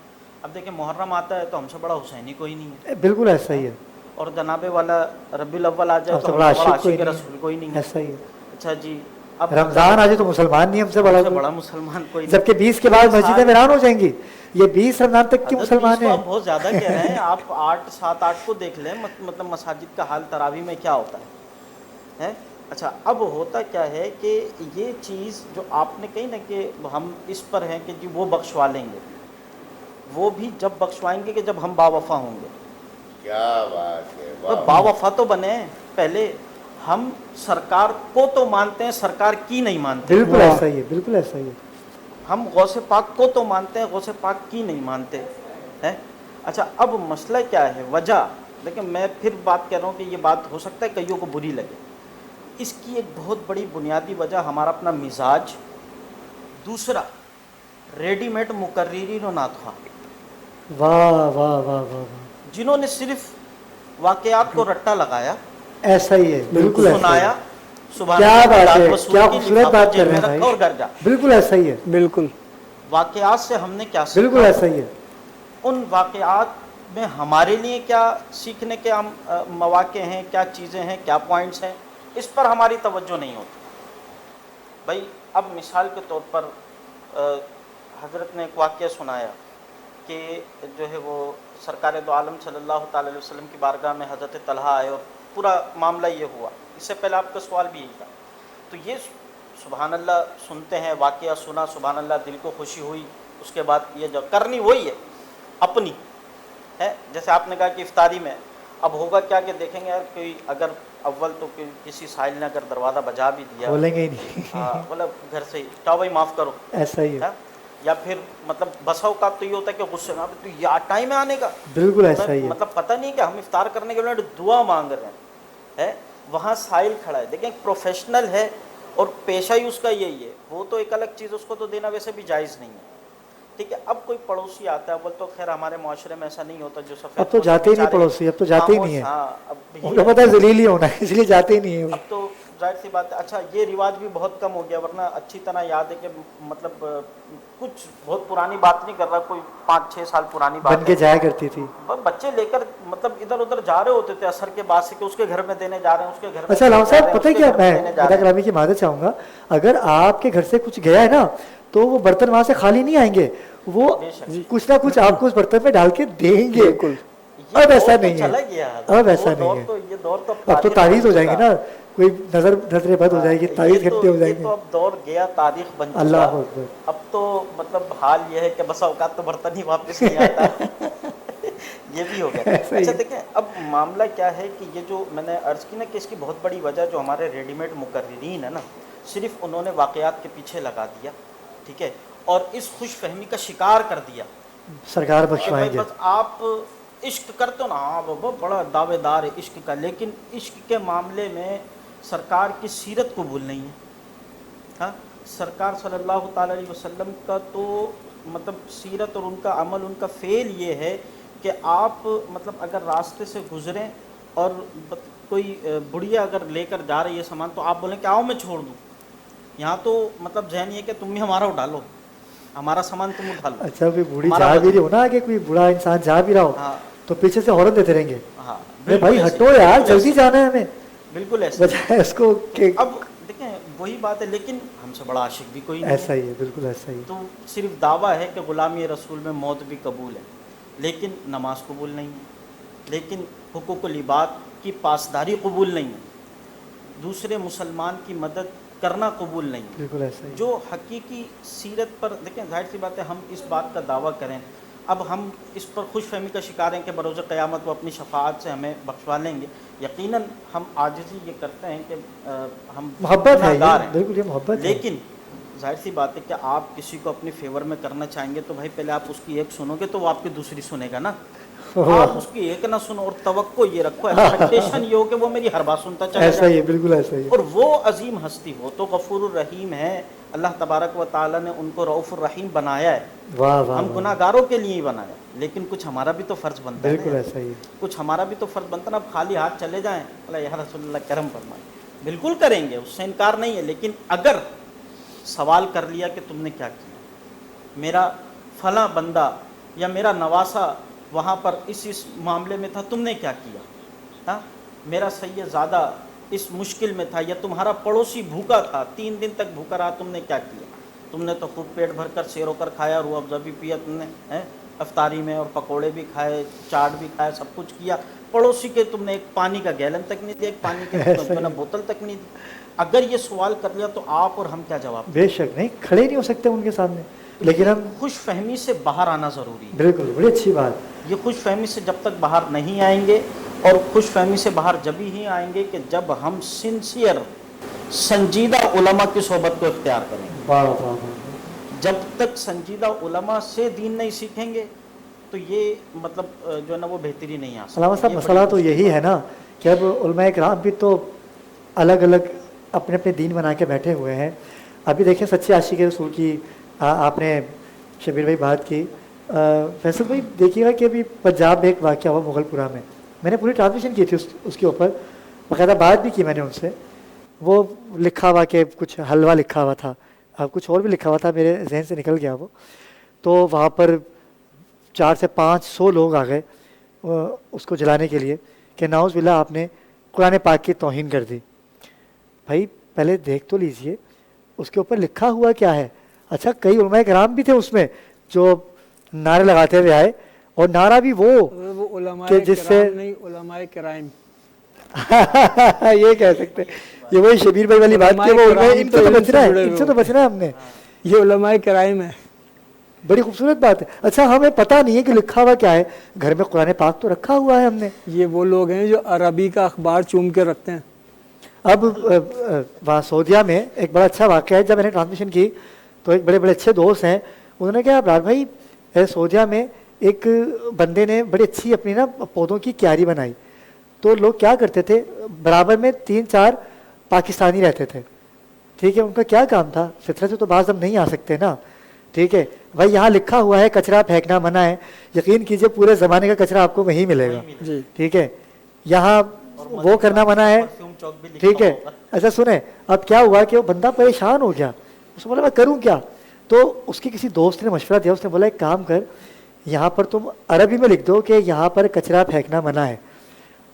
اب دیکھیں محرم آتا ہے تو ہم سے بڑا حسینی کوئی نہیں ہے، بالکل ایسا ہی ہے. اور جناب والا ربیع الاول آ جائے تو ہم سے بڑا عاشق رسول کوئی نہیں ہے. ایسا ہی ہے. اچھا جی، اب رمضان آ جائے تو مسلمان نہیں ہم سے بڑا مسلمان کوئی نہیں، جبکہ 20 کے بعد مسجدیں ویران ہو جائیں گی. یہ 20 رمضان تک کے مسلمان ہیں. آپ بہت زیادہ کہہ رہے ہیں. آپ 8 7 8 کو دیکھ لیں، مطلب مساجد کا حال تراویح میں کیا ہوتا ہے. اچھا، اب ہوتا کیا ہے کہ یہ چیز جو آپ نے کہی نا کہ ہم اس پر ہیں کہ جی وہ بخشوا لیں گے، وہ بھی جب بخشوائیں گے کہ جب ہم باوفا ہوں گے. کیا بات ہے. باوفا تو بنے. پہلے ہم سرکار کو تو مانتے ہیں، سرکار کی نہیں مانتے. بالکل ایسا ہی ہے، بالکل ایسا ہی ہے. ہم غوث پاک کو تو مانتے ہیں، غوث پاک کی نہیں مانتے ہیں. اچھا، اب مسئلہ کیا ہے، وجہ، لیکن میں پھر بات کر رہا ہوں کہ یہ بات ہو سکتا ہے کئیوں کو بری لگے. اس کی ایک بہت بڑی بنیادی وجہ ہمارا اپنا مزاج، دوسرا ریڈی میڈ مقررین و نعت خواہ، واہ واہ واہ واہ، جنہوں نے صرف واقعات کو رٹا لگایا، ایسا ہی ہے، بالکل سنایا. سبحان کیا اللہ، بات ہے، رسول کیا کی خوبصورت بات کر رہے ہیں رکھا اور گھر جا. بالکل ایسا ہی ہے، بالکل واقعات سے ہم نے کیا سیکھا، بالکل ایسا ہی ہے. ان واقعات میں ہمارے لیے کیا سیکھنے کے مواقع ہیں، کیا چیزیں ہیں، کیا پوائنٹس ہیں، اس پر ہماری توجہ نہیں ہوتی. بھائی اب مثال کے طور پر حضرت نے ایک واقعہ سنایا کہ جو ہے وہ سرکار دو عالم صلی اللہ تعالی علیہ وسلم کی بارگاہ میں حضرت طلحہ آئے اور پورا معاملہ یہ ہوا. اس سے پہلے آپ کا سوال بھی یہی تھا. تو یہ سبحان اللہ سنتے ہیں, واقعہ سنا, سبحان اللہ, دل کو خوشی ہوئی. اس کے بعد یہ جو کرنی وہی ہے اپنی ہے. جیسے آپ نے کہا کہ افطاری میں اب ہوگا کیا کہ دیکھیں گے یار کوئی اگر اول تو کسی سائل نے اگر دروازہ بجا بھی دیا, بولیں گے ہی نہیں, مطلب گھر سے ہی چاہو بھائی معاف کرو, ایسا ہی ہے. یا پھر مطلب بسا اوقات تو یہ ہوتا ہے کہ غصے میں تو یہ ٹائم ہے آنے کا, بالکل ایسا ہی ہے. مطلب پتہ نہیں کہ ہم افطار کرنے کے بعد دعا مانگ رہے ہیں, وہاں سائل کھڑا ہے. دیکھیں پروفیشنل ہے اور پیشہ ہی اس کا یہی ہے, وہ تو ایک الگ چیز, اس کو تو دینا ویسے بھی جائز نہیں ہے. ٹھیک ہے, اب کوئی پڑوسی آتا ہے, وہ تو خیر ہمارے معاشرے میں ایسا نہیں ہوتا جو سفید, اب تو جاتے ہی نہیں پڑوسی, اب تو جاتے ہی نہیں ہے. ہاں, اب ان کو پتہ ہے ذلیل ہی ہونا ہے, اس لیے جاتے ہی نہیں ہے. اب تو ظاہر سی بات ہے. اچھا یہ رواج بھی بہت کم ہو گیا, ورنہ اچھی طرح یاد ہے کہ مطلب کچھ بہت پرانی بات نہیں کر رہا, کوئی 5-6 سال پرانی بات بن کے جایا کرتی تھی. بچے لے کر مطلب ادھر ادھر جا رہے ہوتے تھے عصر کے بعد سے کہ اس کے گھر میں دینے جا رہے ہیں, اس کے گھر میں. اچھا علامہ صاحب پتہ ہے کیا, میں خدا کرامی کی معذرت چاہوں گا, اگر آپ کے گھر سے کچھ گیا ہے نا تو وہ برتن وہاں سے خالی نہیں آئیں گے, وہ کچھ نہ کچھ آپ کو اس برتن میں ڈال کے دیں گے. اب ایسا نہیں ہے, اب ایسا نہیں ہے. اب تو تعویذ ہو جائیں گے نا, کوئی نظر بد ہو جائے گی, تعویذ گھنٹے ہو جائیں گے. تو اب دور گیا, تاریخ بن چکا. اللہ اکبر. اب تو مطلب حال یہ ہے کہ بسا اوقات تو برتن ہی واپس نہیں آتا. یہ بھی ہو گیا. اچھا دیکھیں اب معاملہ کیا ہے کہ یہ جو میں نے عرض کی نا کہ اس کی بہت بڑی وجہ جو ہمارے ریڈی میڈ مقررین ہے نا, صرف انہوں نے واقعات کے پیچھے لگا دیا, ٹھیک ہے, اور اس خوش فہمی کا شکار کر دیا. سرکار بخشوائیں گے. بس آپ عشق کرتے ہو نا, ہاں بابا بڑا دعوے دار ہے عشق کا, لیکن عشق کے معاملے میں سرکار کی سیرت قبول نہیں ہے. ہاں, سرکار صلی اللہ تعالی علیہ وسلم کا تو مطلب سیرت اور ان کا عمل, ان کا فعل یہ ہے کہ آپ مطلب اگر راستے سے گزریں اور کوئی بڑھیا اگر لے کر جا رہی ہے سامان تو آپ بولیں کہ آؤ میں چھوڑ دوں. یہاں تو مطلب ذہن یہ کہ تم بھی ہمارا اٹھا لو, ہمارا سامان تم اٹھا لو. اچھا کوئی بوڑھی جا بھی رہی ہو نا, کہ کوئی بوڑھا انسان جا بھی رہا ہو تو پیچھے سے ہارن دیتے رہیں گے, بھائی ہٹو یار, جلدی جانا ہے ہمیں. بالکل ایسا بجائے اس کو کہ اب دیکھیں وہی بات ہے, لیکن ہم سے بڑا عاشق بھی کوئی نہیں. ایسا ہی ہے, بالکل ایسا ہی. تو صرف دعویٰ ہے کہ غلامی رسول میں موت بھی قبول ہے, لیکن نماز قبول نہیں ہے, لیکن حقوق العباد کی پاسداری قبول نہیں ہے, دوسرے مسلمان کی مدد کرنا قبول نہیں ہے. بالکل ایسا ہی. جو حقیقی سیرت پر دیکھیں, ظاہر سی بات ہے ہم اس بات کا دعویٰ کریں, اب ہم اس پر خوش فہمی کا شکار ہیں کہ بروز قیامت وہ اپنی شفاعت سے ہمیں بخشوا لیں گے. یقیناً ہم عاجزی یہ کرتے ہیں کہ ہم محبت ہے, بالکل یہ محبت ہے. لیکن ظاہر سی بات ہے کہ آپ کسی کو اپنے فیور میں کرنا چاہیں گے تو بھائی پہلے آپ اس کی ایک سنو گے تو وہ آپ کی دوسری سنے گا نا. آپ اس کی ایک نہ سنو اور توقع یہ رکھو, ایکسپیکٹیشن یہ ہو کہ وہ میری ہر بات سنتا چلا جائے. ایسا ہی ہے, بالکل ایسا ہی. اور وہ عظیم ہستی, وہ تو غفور الرحیم ہے, اللہ تبارک و تعالیٰ نے ان کو رؤوف الرحیم بنایا ہے. ہم گناہ گاروں کے لیے ہی بنایا, لیکن کچھ ہمارا بھی تو فرض بنتا ہے. بالکل ایسا ہی. کچھ ہمارا بھی تو فرض بنتا ہے نا. اب خالی ہاتھ چلے جائیں, اللہ یا رسول اللہ کرم فرمائے, بالکل کریں گے, اس سے انکار نہیں ہے, لیکن اگر سوال کر لیا کہ تم نے کیا کیا, میرا فلاں بندہ یا میرا نواسا وہاں پر اس معاملے میں تھا, تم نے کیا کیا, ہاں میرا سید زادہ اس مشکل میں تھا, یا تمہارا پڑوسی بھوکا تھا 3 دن تک بھوکا رہا, تم نے کیا کیا, تم نے تو خوب پیٹ بھر کر سیر ہو کر کھایا, روح افزا بھی پیا تم نے افطاری میں, اور پکوڑے بھی کھائے, چاٹ بھی کھائے, سب کچھ کیا. پڑوسی کے تم نے ایک پانی کا گیلن تک نہیں دیا, ایک پانی کی بوتل تک نہیں دی. اگر یہ سوال کر لیا تو آپ اور ہم کیا جواب دیں؟ بے شک نہیں, کھڑے نہیں ہو سکتے ان کے سامنے, لیکن ہم خوش فہمی سے باہر آنا ضروری ہے. بالکل, بڑی اچھی بات. یہ خوش فہمی سے جب تک باہر نہیں آئیں گے, اور خوش فہمی سے باہر جب ہی آئیں گے کہ جب ہم سنسیئر سنجیدہ علماء کی صحبت کو اختیار کریں گے. واہ واہ. جب تک سنجیدہ علماء سے دین نہیں سیکھیں گے تو یہ مطلب جو ہے نا وہ بہتری نہیں آ سکتی. علامہ صاحب مسئلہ تو یہی ہے نا کہ اب علماء کرام بھی تو الگ الگ اپنے اپنے دین بنا کے بیٹھے ہوئے ہیں. ابھی دیکھیں سچے عاشق رسول کی آپ نے شبیر بھائی بات کی, فیصل بھائی دیکھیے گا کہ ابھی پنجاب میں ایک واقعہ ہوا مغل پورہ میں, میں نے پوری ٹرانسلیشن کی تھی اس کے اوپر, باقاعدہ بات بھی کی میں نے ان سے. وہ لکھا ہوا کہ کچھ حلوہ لکھا ہوا تھا, کچھ اور بھی لکھا ہوا تھا, میرے ذہن سے نکل گیا وہ. تو وہاں پر 400 سے 500 لوگ آ گئے اس کو جلانے کے لیے کہ نعوذ باللہ آپ نے قرآن پاک کی توہین کر دی. بھائی پہلے دیکھ تو لیجئے, اس کے اوپر لکھا ہوا کیا ہے؟ اچھا کئی علماء کرام بھی تھے اس میں جو نعرے لگاتے ہوئے آئے، اور نعرہ بھی وہ علماء کہ جس سے کرام نہیں، علماء کرائم، یہ کہہ سکتے ہیں، یہ وہی شبیر بھائی والی بات کہ وہ علماء، ان سے تو بچنا ہے، ان سے تو بچنا ہے ہم نے. یہ علماء کرائم ہے. بڑی خوبصورت بات ہے. اچھا ہمیں پتہ نہیں ہے کہ لکھا ہوا کیا ہے، گھر میں قرآن پاک تو رکھا ہوا ہے ہم نے. یہ وہ لوگ ہیں جو عربی کا اخبار چوم کے رکھتے ہیں. اب وہاں سعودیہ میں ایک بڑا اچھا واقعہ ہے، جب میں نے ٹرانسمیشن کی تو ایک بڑے اچھے دوست ہیں، انہوں نے کہا ابرار بھائی سعودیہ میں ایک بندے نے بڑی اچھی اپنی نا پودوں کی کیاری بنائی. تو لوگ کیا کرتے تھے، برابر میں 3-4 پاکستانی رہتے تھے. ٹھیک ہے، ان کا کیا کام تھا، فطرت سے تو بعض ہم نہیں آ سکتے نا. ٹھیک ہے بھائی، یہاں لکھا ہوا ہے کچرا پھینکنا منع ہے، یقین کیجئے پورے زمانے کا کچرا آپ کو وہیں ملے گا. ٹھیک ہے، یہاں وہ کرنا منع ہے. ٹھیک ہے، ایسا سنیں، اب کیا ہوا کہ وہ بندہ پریشان ہو گیا، اس نے بولا میں کروں کیا. تو اس کی کسی دوست نے مشورہ دیا، اس نے بولا ایک کام کر، یہاں پر تم عربی میں لکھ دو کہ یہاں پر کچرا پھینکنا منع ہے.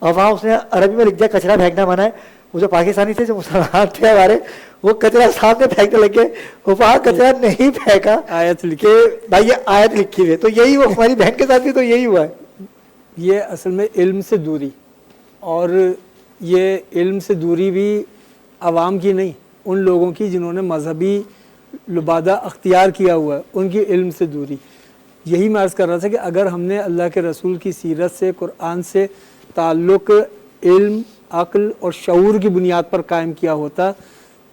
اور وہاں اس نے عربی میں لکھ دیا کچرا پھینکنا منع ہے. وہ جو پاکستانی تھے، جو مسلمان تھے ہمارے، وہ کچرا سامنے پھینکنے لگے، وہ وہاں کچرا نہیں پھینکا، آیت لکھی کہ بھائی یہ آیت لکھی ہوئی ہے. تو یہی وہ ہماری بہن کے ساتھ بھی تو یہی ہوا ہے. یہ اصل میں علم سے دوری، اور یہ علم سے دوری بھی عوام کی نہیں، ان لوگوں کی جنہوں نے مذہبی لبادہ اختیار کیا ہوا ہے، ان کی علم سے دوری. یہی میں عرض کر رہا تھا کہ اگر ہم نے اللہ کے رسول کی سیرت سے، قرآن سے تعلق علم، عقل اور شعور کی بنیاد پر قائم کیا ہوتا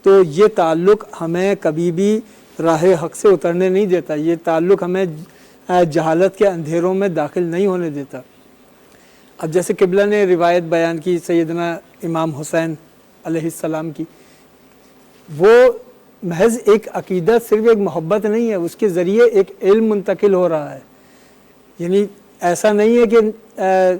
تو یہ تعلق ہمیں کبھی بھی راہ حق سے اترنے نہیں دیتا، یہ تعلق ہمیں جہالت کے اندھیروں میں داخل نہیں ہونے دیتا. اب جیسے قبلہ نے روایت بیان کی سیدنا امام حسین علیہ السلام کی، وہ محض ایک عقیدت، صرف ایک محبت نہیں ہے، اس کے ذریعے ایک علم منتقل ہو رہا ہے. یعنی ایسا نہیں ہے کہ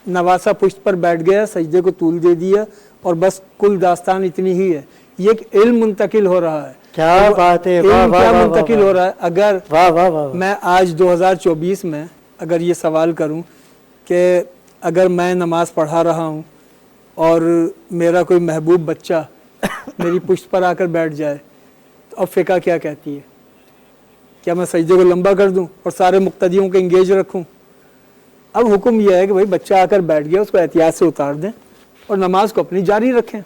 نواسا پشت پر بیٹھ گیا، سجدے کو طول دے دیا اور بس کل داستان اتنی ہی ہے. یہ ایک علم منتقل ہو رہا ہے. کیا بات ہے، علم کیا منتقل ہو رہا ہے. اگر واہ میں آج 2024 میں اگر یہ سوال کروں کہ اگر میں نماز پڑھا رہا ہوں اور میرا کوئی محبوب بچہ میری پشت پر آ کر بیٹھ جائے، تو اب فقہ کیا کہتی ہے؟ کیا میں سجدے کو لمبا کر دوں اور سارے مقتدیوں کو انگیج رکھوں؟ اب حکم یہ ہے کہ بھائی بچہ آ کر بیٹھ گیا، اس کو احتیاط سے اتار دیں اور نماز کو اپنی جاری رکھیں.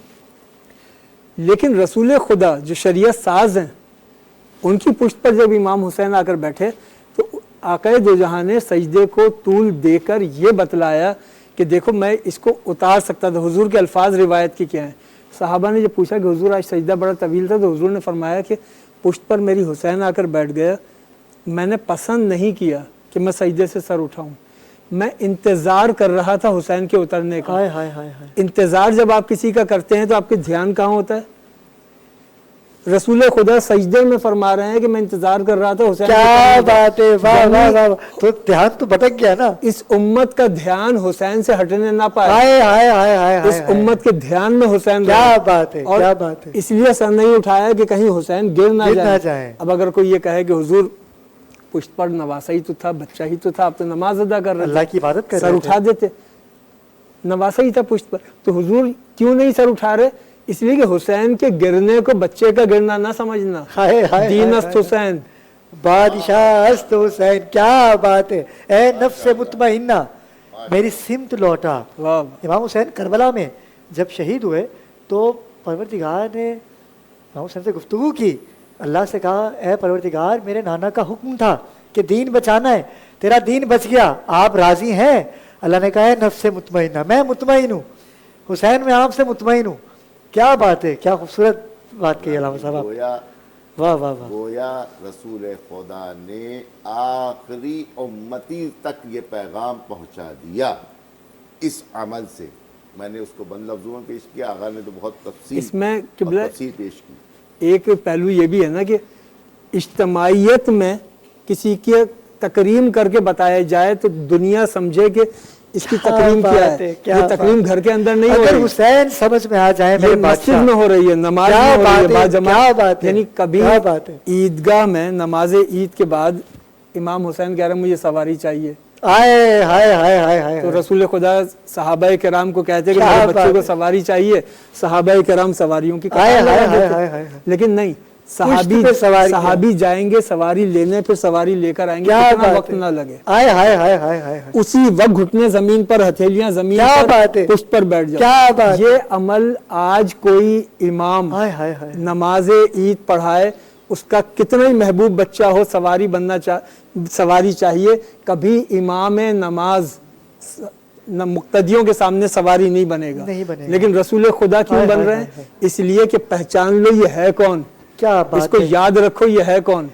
لیکن رسول خدا جو شریعت ساز ہیں، ان کی پشت پر جب امام حسین آ کر بیٹھے تو آقا دو جہاں نے سجدے کو طول دے کر یہ بتلایا کہ دیکھو میں اس کو اتار سکتا تھا. حضور کے الفاظ روایت کی کیا ہیں؟ صحابہ نے جب پوچھا کہ حضور آج سجدہ بڑا طویل تھا، تو حضور نے فرمایا کہ پشت پر میری حسین آ کر بیٹھ گیا، میں نے پسند نہیں کیا کہ میں سجدے سے سر اٹھاؤں، میں انتظار کر رہا تھا حسین کے اترنے کا. انتظار جب آپ کسی کا کرتے ہیں تو آپ کے دھیان کہاں ہوتا ہے؟ رسول خدا سجدے میں فرما رہے ہیں کہ میں انتظار کر رہا تھا حسین. کیا بات ہے، واہ واہ واہ. تو دھیان تو بھٹک گیا نا. اس امت کا دھیان حسین سے ہٹنے نہ پائے. ہائے ہائے ہائے ہائے. اس امت کے دھیان میں حسین. کیا بات ہے، کیا بات ہے. اس لیے سر نہیں اٹھایا کہ کہیں حسین گر نہ جائے. اب اگر کوئی یہ کہے کہ حضور پشت پر نواسا ہی تو تھا، بچہ ہی تو تھا، آپ تو نماز ادا کر رہے تھے، اللہ کی عبادت کر رہے تھے، سر اٹھا دیتے. نواسا ہی تھا پشت پر، تو حضور کیوں نہیں سر اٹھا رہے؟ اس لیے کہ حسین کے گرنے کو بچے کا گرنا نہ سمجھنا. دین است حسین، بادشاہ است حسین. کیا بات ہے. اے نفس مطمئنہ میری سمت لوٹا. امام حسین کربلا میں جب شہید ہوئے تو پروردگار نے امام حسین سے گفتگو کی، اللہ سے کہا اے پروردگار میرے نانا کا حکم تھا کہ دین بچانا ہے، تیرا دین بچ گیا، آپ راضی ہیں؟ اللہ نے کہا ہے نفس مطمئنہ، میں مطمئن ہوں حسین، میں آپ سے مطمئن ہوں. کیا بات ہے، کیا خوبصورت بات کی علامہ صاحب. واہ واہ واہ. گویا رسول خدا نے آخری امتی تک یہ پیغام پہنچا دیا اس عمل سے. میں نے اس کو بند لفظوں میں پیش کیا، آغا نے تو بہت تفصیل پیش کی. ایک پہلو یہ بھی ہے نا کہ اجتماعیت میں کسی کی تکریم کر کے بتایا جائے تو دنیا سمجھے کہ اس کی تکریم کیا ہے. یہ تکریم گھر کے اندر نہیں ہو رہی، اگر حسین سمجھ میں آ جائے، یہ مسجد میں ہو رہی ہے، نماز میں ہو رہی ہے باجماعت. یعنی کبھی عیدگاہ میں نماز عید کے بعد امام حسین کہہ رہے ہیں مجھے سواری چاہیے، آئے ہائے ہائے ہائے ہائے. تو رسول خدا صحابہ کرام کو کہتے ہیں کہ میرے بچے کو سواری چاہیے، صحابہ کرام سواریوں کی. لیکن نہیں، صحابی پہ سواری صحابی جائیں گے سواری لینے، پھر سواری لے کر آئیں گے، کیا کتنا بات وقت ہے. نہ لگے. ہائے ہائے ہائے ہائے ہائے ہائے. اسی وقت گھٹنے زمین پر، ہتھیلیاں زمین کیا پر، بات ہے. پشت پر بیٹھ جاؤ. کیا بات. یہ عمل آج کوئی امام ہائے ہائے ہائے. نماز عید پڑھائے، اس کا کتنا ہی محبوب بچہ ہو سواری بننا سواری چاہیے. کبھی امام نماز مقتدیوں کے سامنے سواری نہیں بنے گا. نہیں بنے گا. لیکن رسول خدا کیوں ہائے بن ہائے رہے ہیں؟ ہائے. اس لیے کہ پہچان لو یہ ہے کون. کیا اس بات کو ہے. یاد رکھو یہ ہے کون.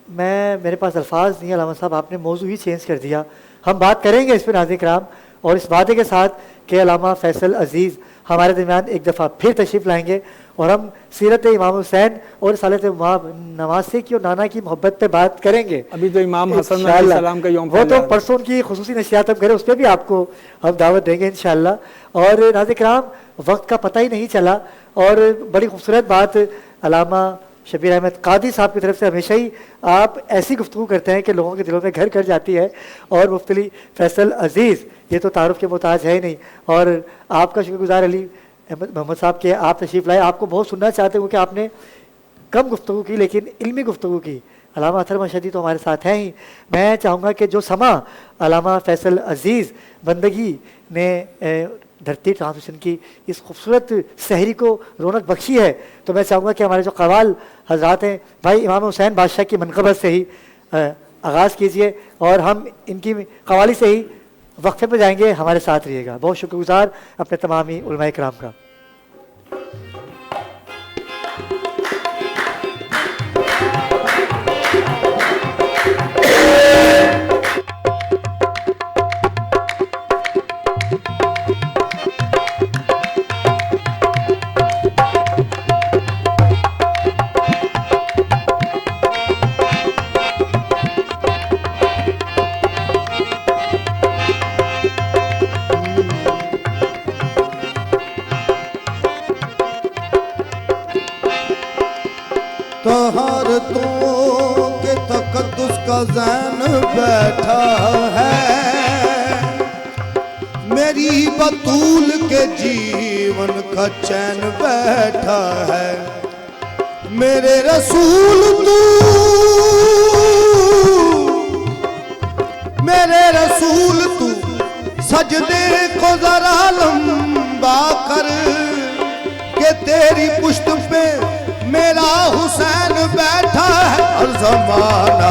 میرے پاس الفاظ نہیں. علامہ صاحب آپ نے موضوع ہی چینج کر دیا. ہم بات کریں گے اس پہ ناظرین کرام، اور اس وعدے کے ساتھ کہ علامہ فیصل عزیز ہمارے درمیان ایک دفعہ پھر تشریف لائیں گے، اور ہم سیرت امام حسین اور رسالت نواسے کی اور نانا کی محبت پہ بات کریں گے. ابھی تو امام حسن علیہ انشاءاللہ. السلام کا یوم وہ تو پیدائش ہے. پرسوں کی خصوصی نشریات ہم کریں، اس پہ بھی آپ کو ہم دعوت دیں گے انشاءاللہ. اور ناظرین کرام وقت کا پتہ ہی نہیں چلا، اور بڑی خوبصورت بات علامہ شبیر احمد قادری صاحب کی طرف سے ہمیشہ ہی آپ ایسی گفتگو کرتے ہیں کہ لوگوں کے دلوں میں گھر کر جاتی ہے. اور مفتی فیصل عزیز یہ تو تعارف کے محتاج ہے ہی نہیں، اور آپ کا شکر گزار علی احمد محمد صاحب کے آپ تشریف لائے. آپ کو بہت سننا چاہتے ہوں کہ آپ نے کم گفتگو کی لیکن علمی گفتگو کی. علامہ اطہر مشہدی تو ہمارے ساتھ ہیں ہی. میں چاہوں گا کہ جو سما علامہ فیصل عزیز بندگی نے دھرتی ٹرانسمیشن کی اس خوبصورت سحری کو رونق بخشی ہے، تو میں چاہوں گا کہ ہمارے جو قوال حضرات ہیں بھائی امام حسین بادشاہ کی منقبت سے ہی آغاز کیجئے، اور ہم ان کی قوالی سے ہی وقفے پہ جائیں گے. ہمارے ساتھ رہیے گا. بہت شکر گزار اپنے تمامی علماء کرام کا. طہارتوں کے تقدس کا ذہن بیٹھا ہے، میری بطول کے جیون کا چین بیٹھا ہے. میرے رسول تو، میرے رسول تو سجدے کو ذرا لمبا کر کہ تیری پشت پہ میرا حسین بیٹھا ہے. ہر زمانہ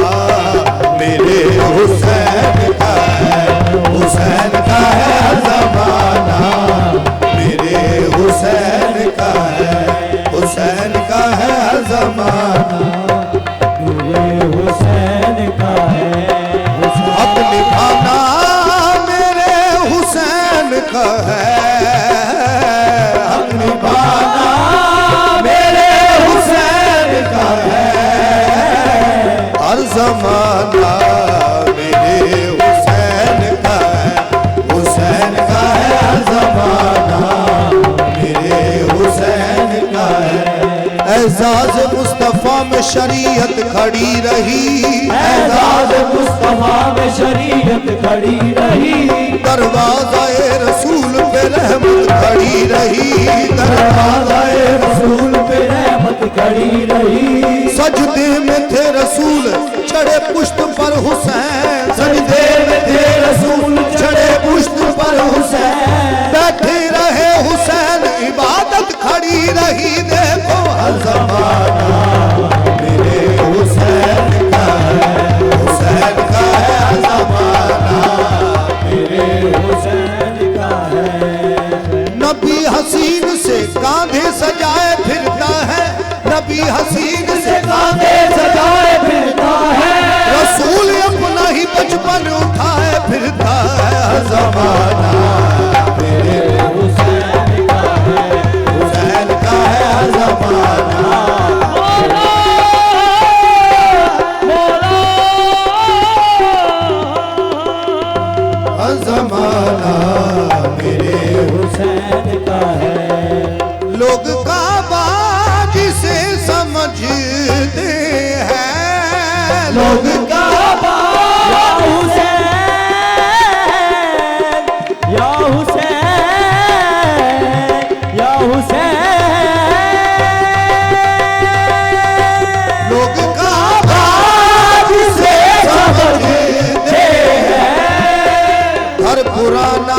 میرے حسین کا ہے، حسین کا ہے. ہر زمانہ میرے حسین کا ہے، حسین کا ہے. ہر زمانہ میرے حسین کا ہے. حق نبھانا میرے حسین کا ہے، حق نبھانا میرے حسین کا ہے. ہر زمانہ میرے حسین کا ہے، حسین کا ہے. ہر زمانہ میرے حسین کا ہے. اعزاز مصطفیٰ میں شریعت کھڑی رہی، اعزاز مصطفیٰ میں شریعت کھڑی رہی. دروازہ رسول پہ رحمت کھڑی رہی، دروازہ رسول پہ رحمت کھڑی رہی. سجدے میں تھے رسول چڑھے پشت پر حسین، سجدے میں تھے رسول چڑھے پشت پر حسین. بیٹھے رہے حسین عبادت کھڑی رہی. دیکھو ہر زمانہ میرے حسین کا ہے، حسین کا ہے. ہر زمانہ میرے حسین کا ہے. نبی حسین سے کاندھے سجائے پھرتا ہے، نبی حسین سے کاندھے سجائے پھرتا ہے. رسول اپنا ہی بچپن اٹھائے پھرتا ہے. ہر زمانہ میرے حسین کا ہے، حسین کا ہے. ہر زمانہ ہر زمانہ میرے حسین کا ہے. لوگ کعبہ جسے سمجھتے ہیں، لوگ کعبہ حسین لوگ کعبہ جسے سمجھتے ہیں گھر پرانا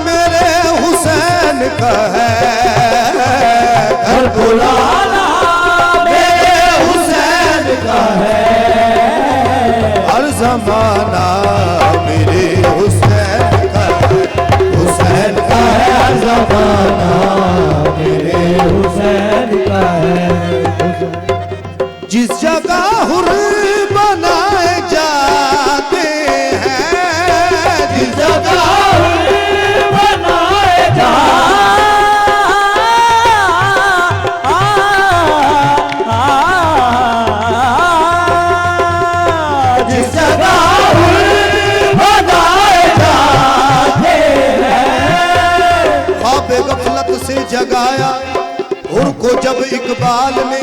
میرے حسین کا ہے گھر پرانا میرے حسین کا ہے ہر زمانہ میرے حسین کا ہے حسین کا ہے ہر زمانہ میرے حسین کا ہے جس جگہ حر بنائے جاتے ہیں جس جگہ حر بنائے جس جگہ حر بنائے جاتے ہیں خواب غفلت سے جگایا حر کو جب اقبال نے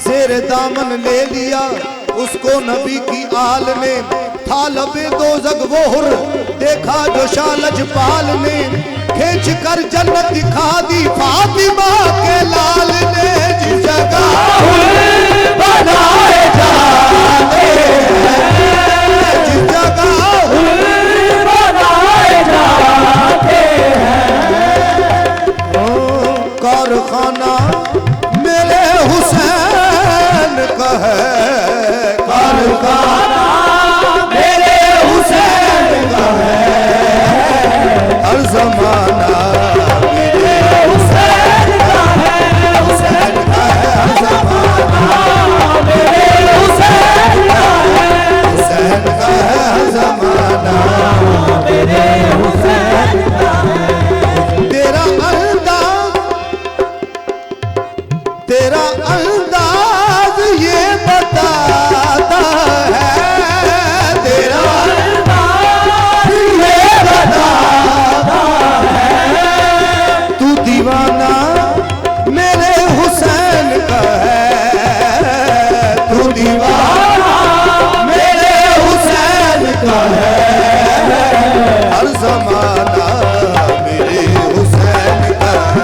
زیر دامن لے لیا اس کو نبی کی آل نے تھا لبے دوزخ وہ حر دیکھا جو شاہ لجپال نے کھینچ کر جنت دکھا دی فاطمہ کے لال نے جس جگہ حر بنائے جاتے ہیں جس جگہ حر بنائے جاتے ہیں کارخانہ میرے حسین کا ہے کارخانہ میرے حسین کا ہے ہر زمانہ میرے حسین کا ہے حسین کا ہے ہر زمانہ میرے حسین کا ہے حسین کا ہے ہر زمانہ میرے حسین کا ہے تیرا انداز یہ بتاتا ہے تیرا انداز یہ بتاتا ہے تو دیوانہ میرے حسین کا ہے تو دیوانہ میرے حسین کا ہے ہر زمانہ میرے حسین کا ہے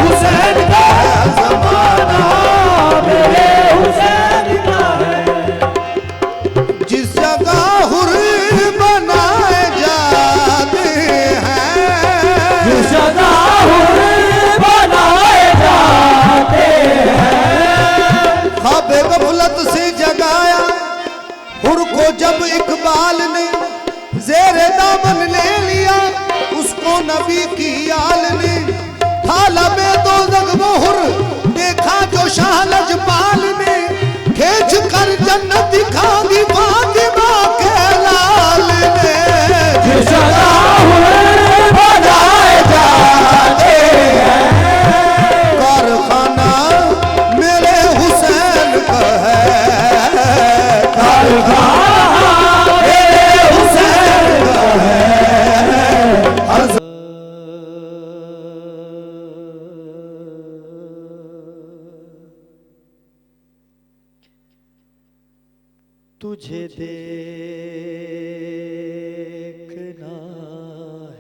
حسین کا ہے ہر زمانہ میرے حسین کا ہے جس جگہ حر بنائے جاتے ہیں جس جگہ حر بنائے جاتے ہیں خواب غفلت سے جگایا حر کو جب اقبال نے زیر دامن لے لیا اس کو نبی کی آل نے تھا لبے دوزخ وہ حر دیکھا جو شاہ لجپال نے کھینچ کر جنت دکھا دی فاطمہ کے لال نے جس جگہ حر بنائے جاتے ہیں کارخانہ میرے حسین کا ہے کارخانہ میرے حسین کا ہے ہر تجھے دیکھنا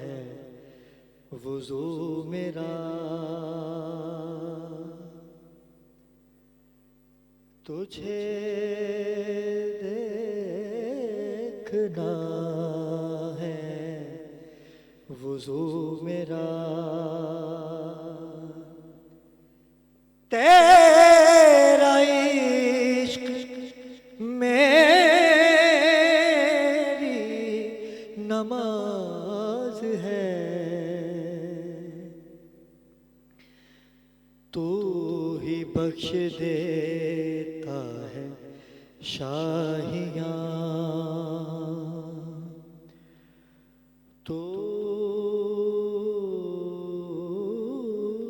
ہے وضو میرا تجھے دیکھنا ہے وضو میرا تیرا عشق میری نماز ہے تو ہی بخش دیتا ہے شاہیاں تو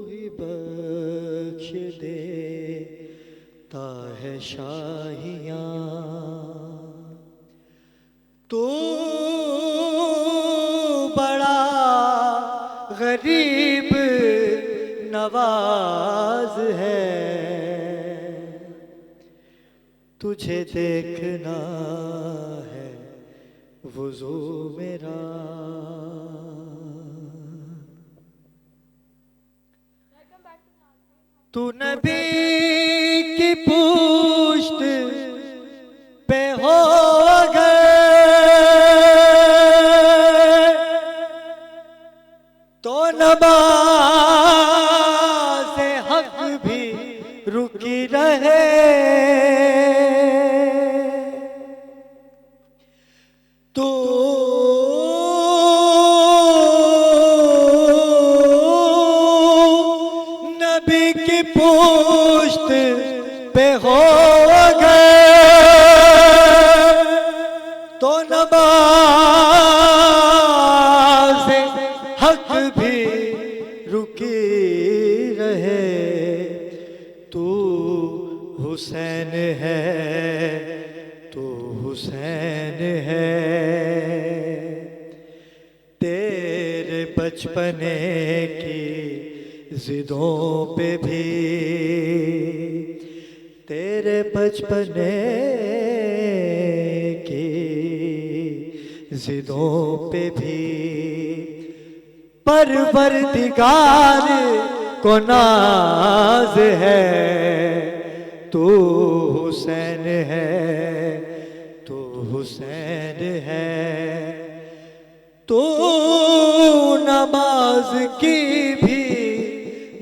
ہی بخش دیتا ہے شاہیاں تو بڑا غریب نواز ہے تجھے دیکھنا ہے وضو میرا تو نبی کی پشت تو نبی کی پشت پہ ہو گئے تو نماز حق بھی رکی رہے. تو حسین ہے تو حسین ہے تیرے بچپنے کی ضدوں پہ بھی تیرے بچپنے کی ضدوں پہ بھی پروردگار کو ناز ہے. تو حسین ہے تو حسین ہے تو نماز کی بھی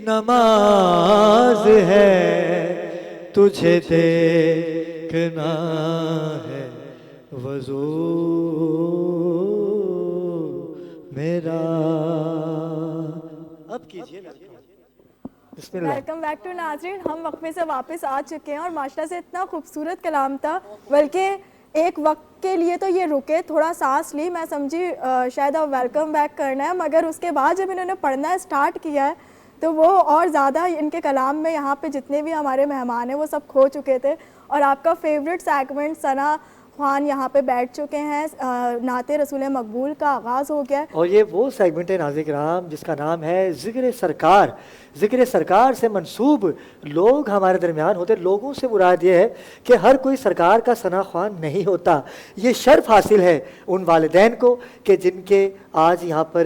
نماز ہے. تجھے دیکھنا ہے وضو میرا. اب کیجئے نا. بسم اللہ. ویلکم بیک ٹو ناظرین. ہم وقفے سے واپس آ چکے ہیں اور ماشاءاللہ سے اتنا خوبصورت کلام تھا, بلکہ ایک وقت کے لیے تو یہ رکے, تھوڑا سانس لی, میں سمجھی شاید اب ویلکم بیک کرنا ہے, مگر اس کے بعد جب انہوں نے پڑھنا اسٹارٹ کیا ہے تو وہ اور زیادہ ان کے کلام میں یہاں پہ جتنے بھی ہمارے مہمان ہیں وہ سب کھو چکے تھے. اور آپ کا فیوریٹ سیگمنٹ ثنا خوان یہاں پہ بیٹھ چکے ہیں. نعت رسول مقبول کا آغاز ہو گیا ہے اور یہ وہ سیگمنٹ ہے ناظرین کرام جس کا نام ہے ذکر سرکار. ذکر سرکار سے منسوب لوگ ہمارے درمیان ہوتے. لوگوں سے مراد یہ ہے کہ ہر کوئی سرکار کا ثنا خوان نہیں ہوتا. یہ شرف حاصل ہے ان والدین کو کہ جن کے آج یہاں پر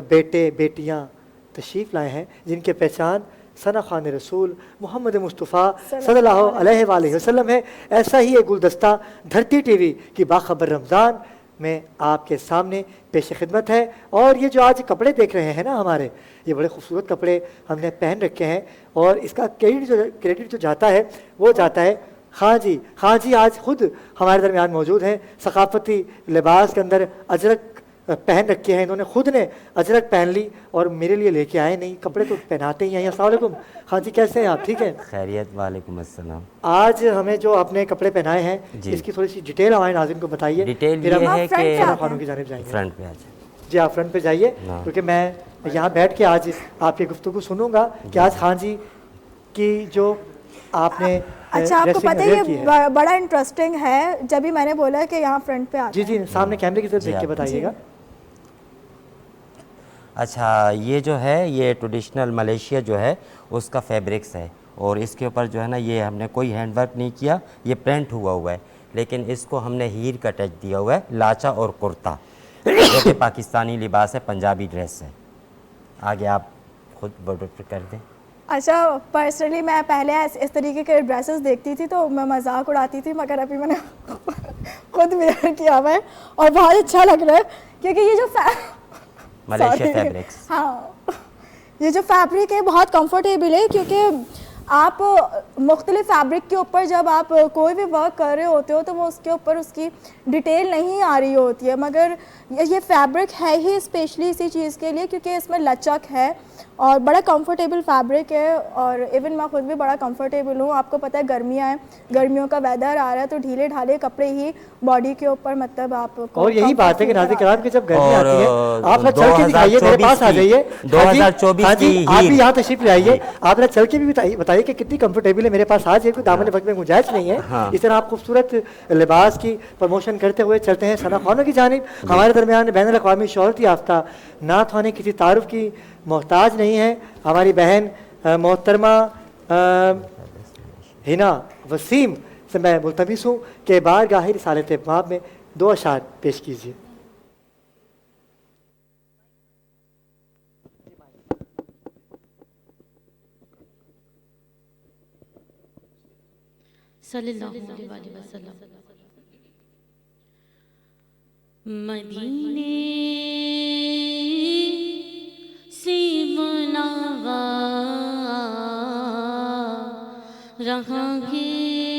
بیٹے بیٹیاں تشریف لائے ہیں, جن کے پہچان ثنا خوان رسول محمد مصطفیٰ صلی اللہ علیہ وآلہ وسلم ہے. ایسا ہی ایک گلدستہ دھرتی ٹی وی کی باخبر رمضان میں آپ کے سامنے پیش خدمت ہے. اور یہ جو آج کپڑے دیکھ رہے ہیں نا ہمارے, یہ بڑے خوبصورت کپڑے ہم نے پہن رکھے ہیں, اور اس کا کریڈٹ جو جاتا ہے وہ جاتا ہے خان جی. خان جی آج خود ہمارے درمیان موجود ہیں. ثقافتی لباس کے اندر اجرک پہن رکھے ہیں انہوں نے, خود نے اجرک پہن لی اور میرے لیے لے کے آئے نہیں, کپڑے تو پہناتے ہی ہیں. السلام علیکم خان جی, کیسے ہیں آپ؟ ٹھیک ہے خیریت. وعلیکم السلام. آج ہمیں جو آپ نے کپڑے پہنائے ہیں اس کی تھوڑی سی ڈیٹیل ہمارے ناظرین کو بتائیے. ڈیٹیل یہ ہے کہ ثنا خوانوں کی جانب جائیں گے. فرنٹ پہ آ جائیں. جی آپ فرنٹ پہ جائیے, کیونکہ میں یہاں بیٹھ کے آج آپ کی گفتگو سنوں گا کہ آج خان جی کی جو آپ نے اچھا آپ کو پتہ ہے یہ بڑا انٹرسٹنگ ہے. جب ہی میں نے بولا کہ یہاں فرنٹ پہ آ جی سامنے کیمرے کی طرف دیکھ کے بتائیے گا. اچھا یہ جو ہے یہ ٹریڈیشنل ملیشیا جو ہے اس کا فیبرکس ہے, اور اس کے اوپر جو ہے نا یہ ہم نے کوئی ہینڈ ورک نہیں کیا, یہ پرنٹ ہوا ہے, لیکن اس کو ہم نے ہیر کا ٹچ دیا ہوا ہے. لاچا اور کرتا جو کہ پاکستانی لباس ہے, پنجابی ڈریس ہے. آگے آپ خود بورڈر پر کر دیں. اچھا پرسنلی میں پہلے اس طریقے کے ڈریسز دیکھتی تھی تو میں مذاق اڑاتی تھی, مگر ابھی میں نے خود ویئر کیا ہوا ہے اور بہت اچھا لگ رہا ہے, کیونکہ یہ جو ملیشیا فیبرکس, ہاں یہ جو فیبرک ہے بہت کمفرٹیبل ہے, کیونکہ آپ مختلف فیبرک کے اوپر جب آپ کوئی بھی ورک کر رہے ہوتے ہو تو وہ اس کے اوپر اس کی ڈیٹیل نہیں آ رہی ہوتی ہے, مگر یہ فیبرک ہے ہی اسپیشلی اسی چیز کے لیے کیونکہ اس میں لچک ہے اور بڑا کمفرٹیبل فیبرک ہے. اور ایون میں خود بھی بڑا کمفرٹیبل ہوں. آپ کو پتہ ہے گرمیاں ہیں, گرمیوں کا ویدر آ رہا ہے تو ڈھیلے ڈھالے کپڑے ہی باڈی کے اوپر مطلب آپ کو, اور یہی بات ہے کہ ناظرین کرام کہ جب گرمی آتی ہے آپ نہ چل کے دکھائیے, میرے پاس آ جائیے 2024 کی آپ بھی یہاں تشریف لے آئیے, آپ نہ چل کے بھی بتائیے کہ کتنی کمفرٹیبل ہے. میرے پاس آج کوئی دامن وقت میں گنجائش نہیں ہے. اس طرح آپ خوبصورت لباس کی پروموشن کرتے ہوئے چلتے ہیں ثنا خوانوں کی جانب. ہمارے درمیان بین الاقوامی شہرت یافتہ نعت خوانیں کسی تعارف کی محتاج نہیں ہے. ہماری بہن محترمہ ہنا وسیم سے میں ملتمس ہوں کہ بارگاہ رسالت باب میں 2 اشعار پیش کیجیے. صلی اللہ علیہ وسلم. مدینے سے مناوا رہا ہے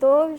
2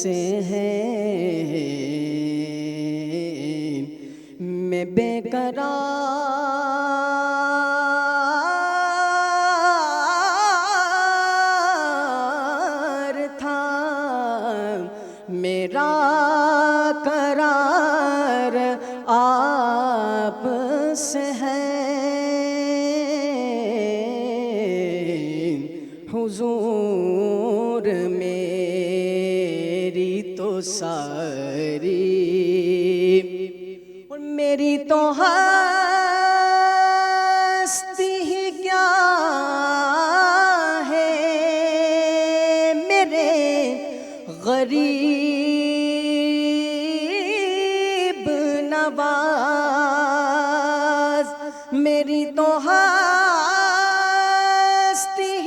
سے ہے میں بے قرار تھا میرا قرار آپ سے ہے حضور میری تو ساری اور میری تو ہستی ہی کیا ہے میرے غریب نواز میری تو ہستی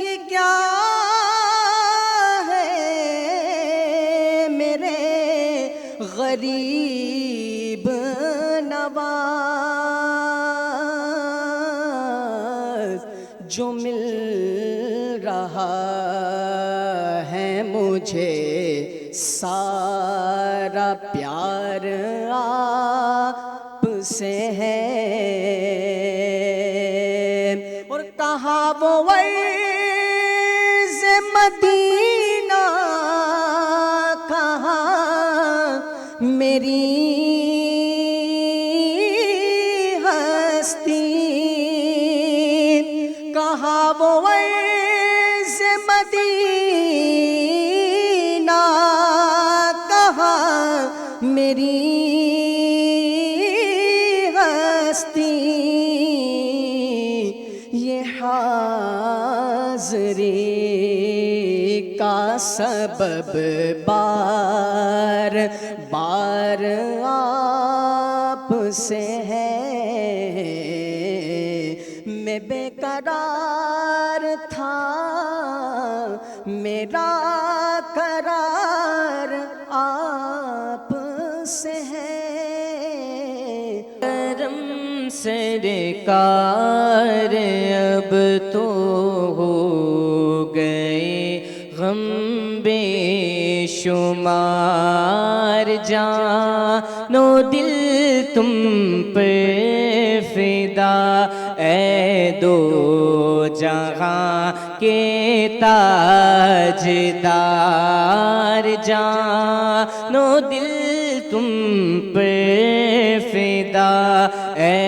ہی کیا ہے میرے غریب نواز جو مل رہا ہے مجھے سارا پیار آپ سے ہے اور کہاں وہ عرض مدینہ کہاں میری ہستی کہاں وہ عرض مدینہ کہاں میری ہستی یہ حاضری کا سبب بار بار آپ سے ہے میں بے قرار تھا میرا قرار آپ سے ہے کرم سرکار اب تو ہو گئے غم بے شمار جان و دل تم پہ فدا اے دو جہاں کے تاجدار جان و دل تم پہ فدا اے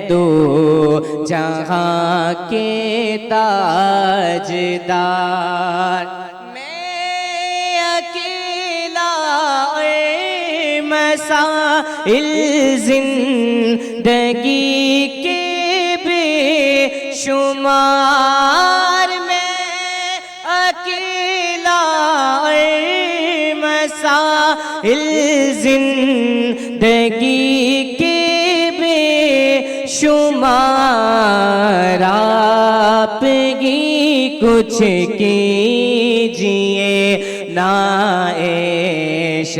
دو جہاں کے تاجدار میں اکیلا مسائل زندگی کے بے شمار میں اکیلا مسائل زندگی کے بے شمار آپ کی کچھ کیجئے نا عشق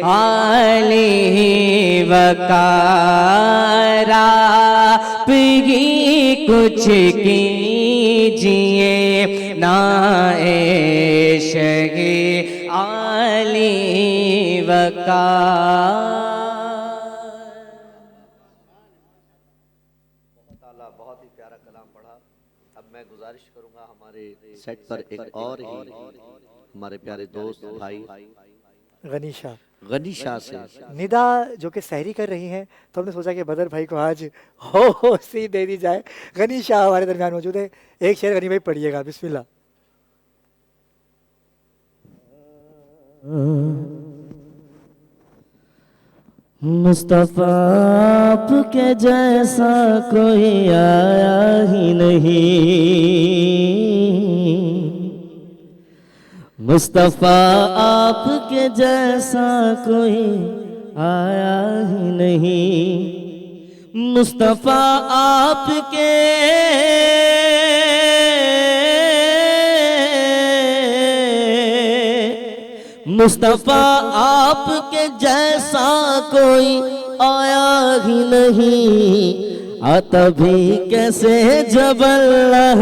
عالی وقار آپ کی کچھ کیجئے نا عشق عالی وقار بہت ہی پیارا کلام پڑھا. اب میں گزارش کروں گا ہمارے سیٹ پر ایک اور ہی ہمارے پیارے دوست بھائی غنی شاہ سے ندا جو کہ سحری کر رہی ہیں تو ہم نے سوچا کہ بدر بھائی کو آج ہو سی دے دی جائے. غنی شاہ ہمارے درمیان موجود ہے. ایک شعر غنی بھائی پڑھیے گا. بسم اللہ. مصطفیٰ آپ کے جیسا کوئی آیا ہی نہیں مصطفیٰ آپ کے جیسا کوئی آیا ہی نہیں مصطفیٰ آپ کے مصطفیٰ آپ کے جیسا کوئی آیا ہی نہیں تبھی کیسے جب اللہ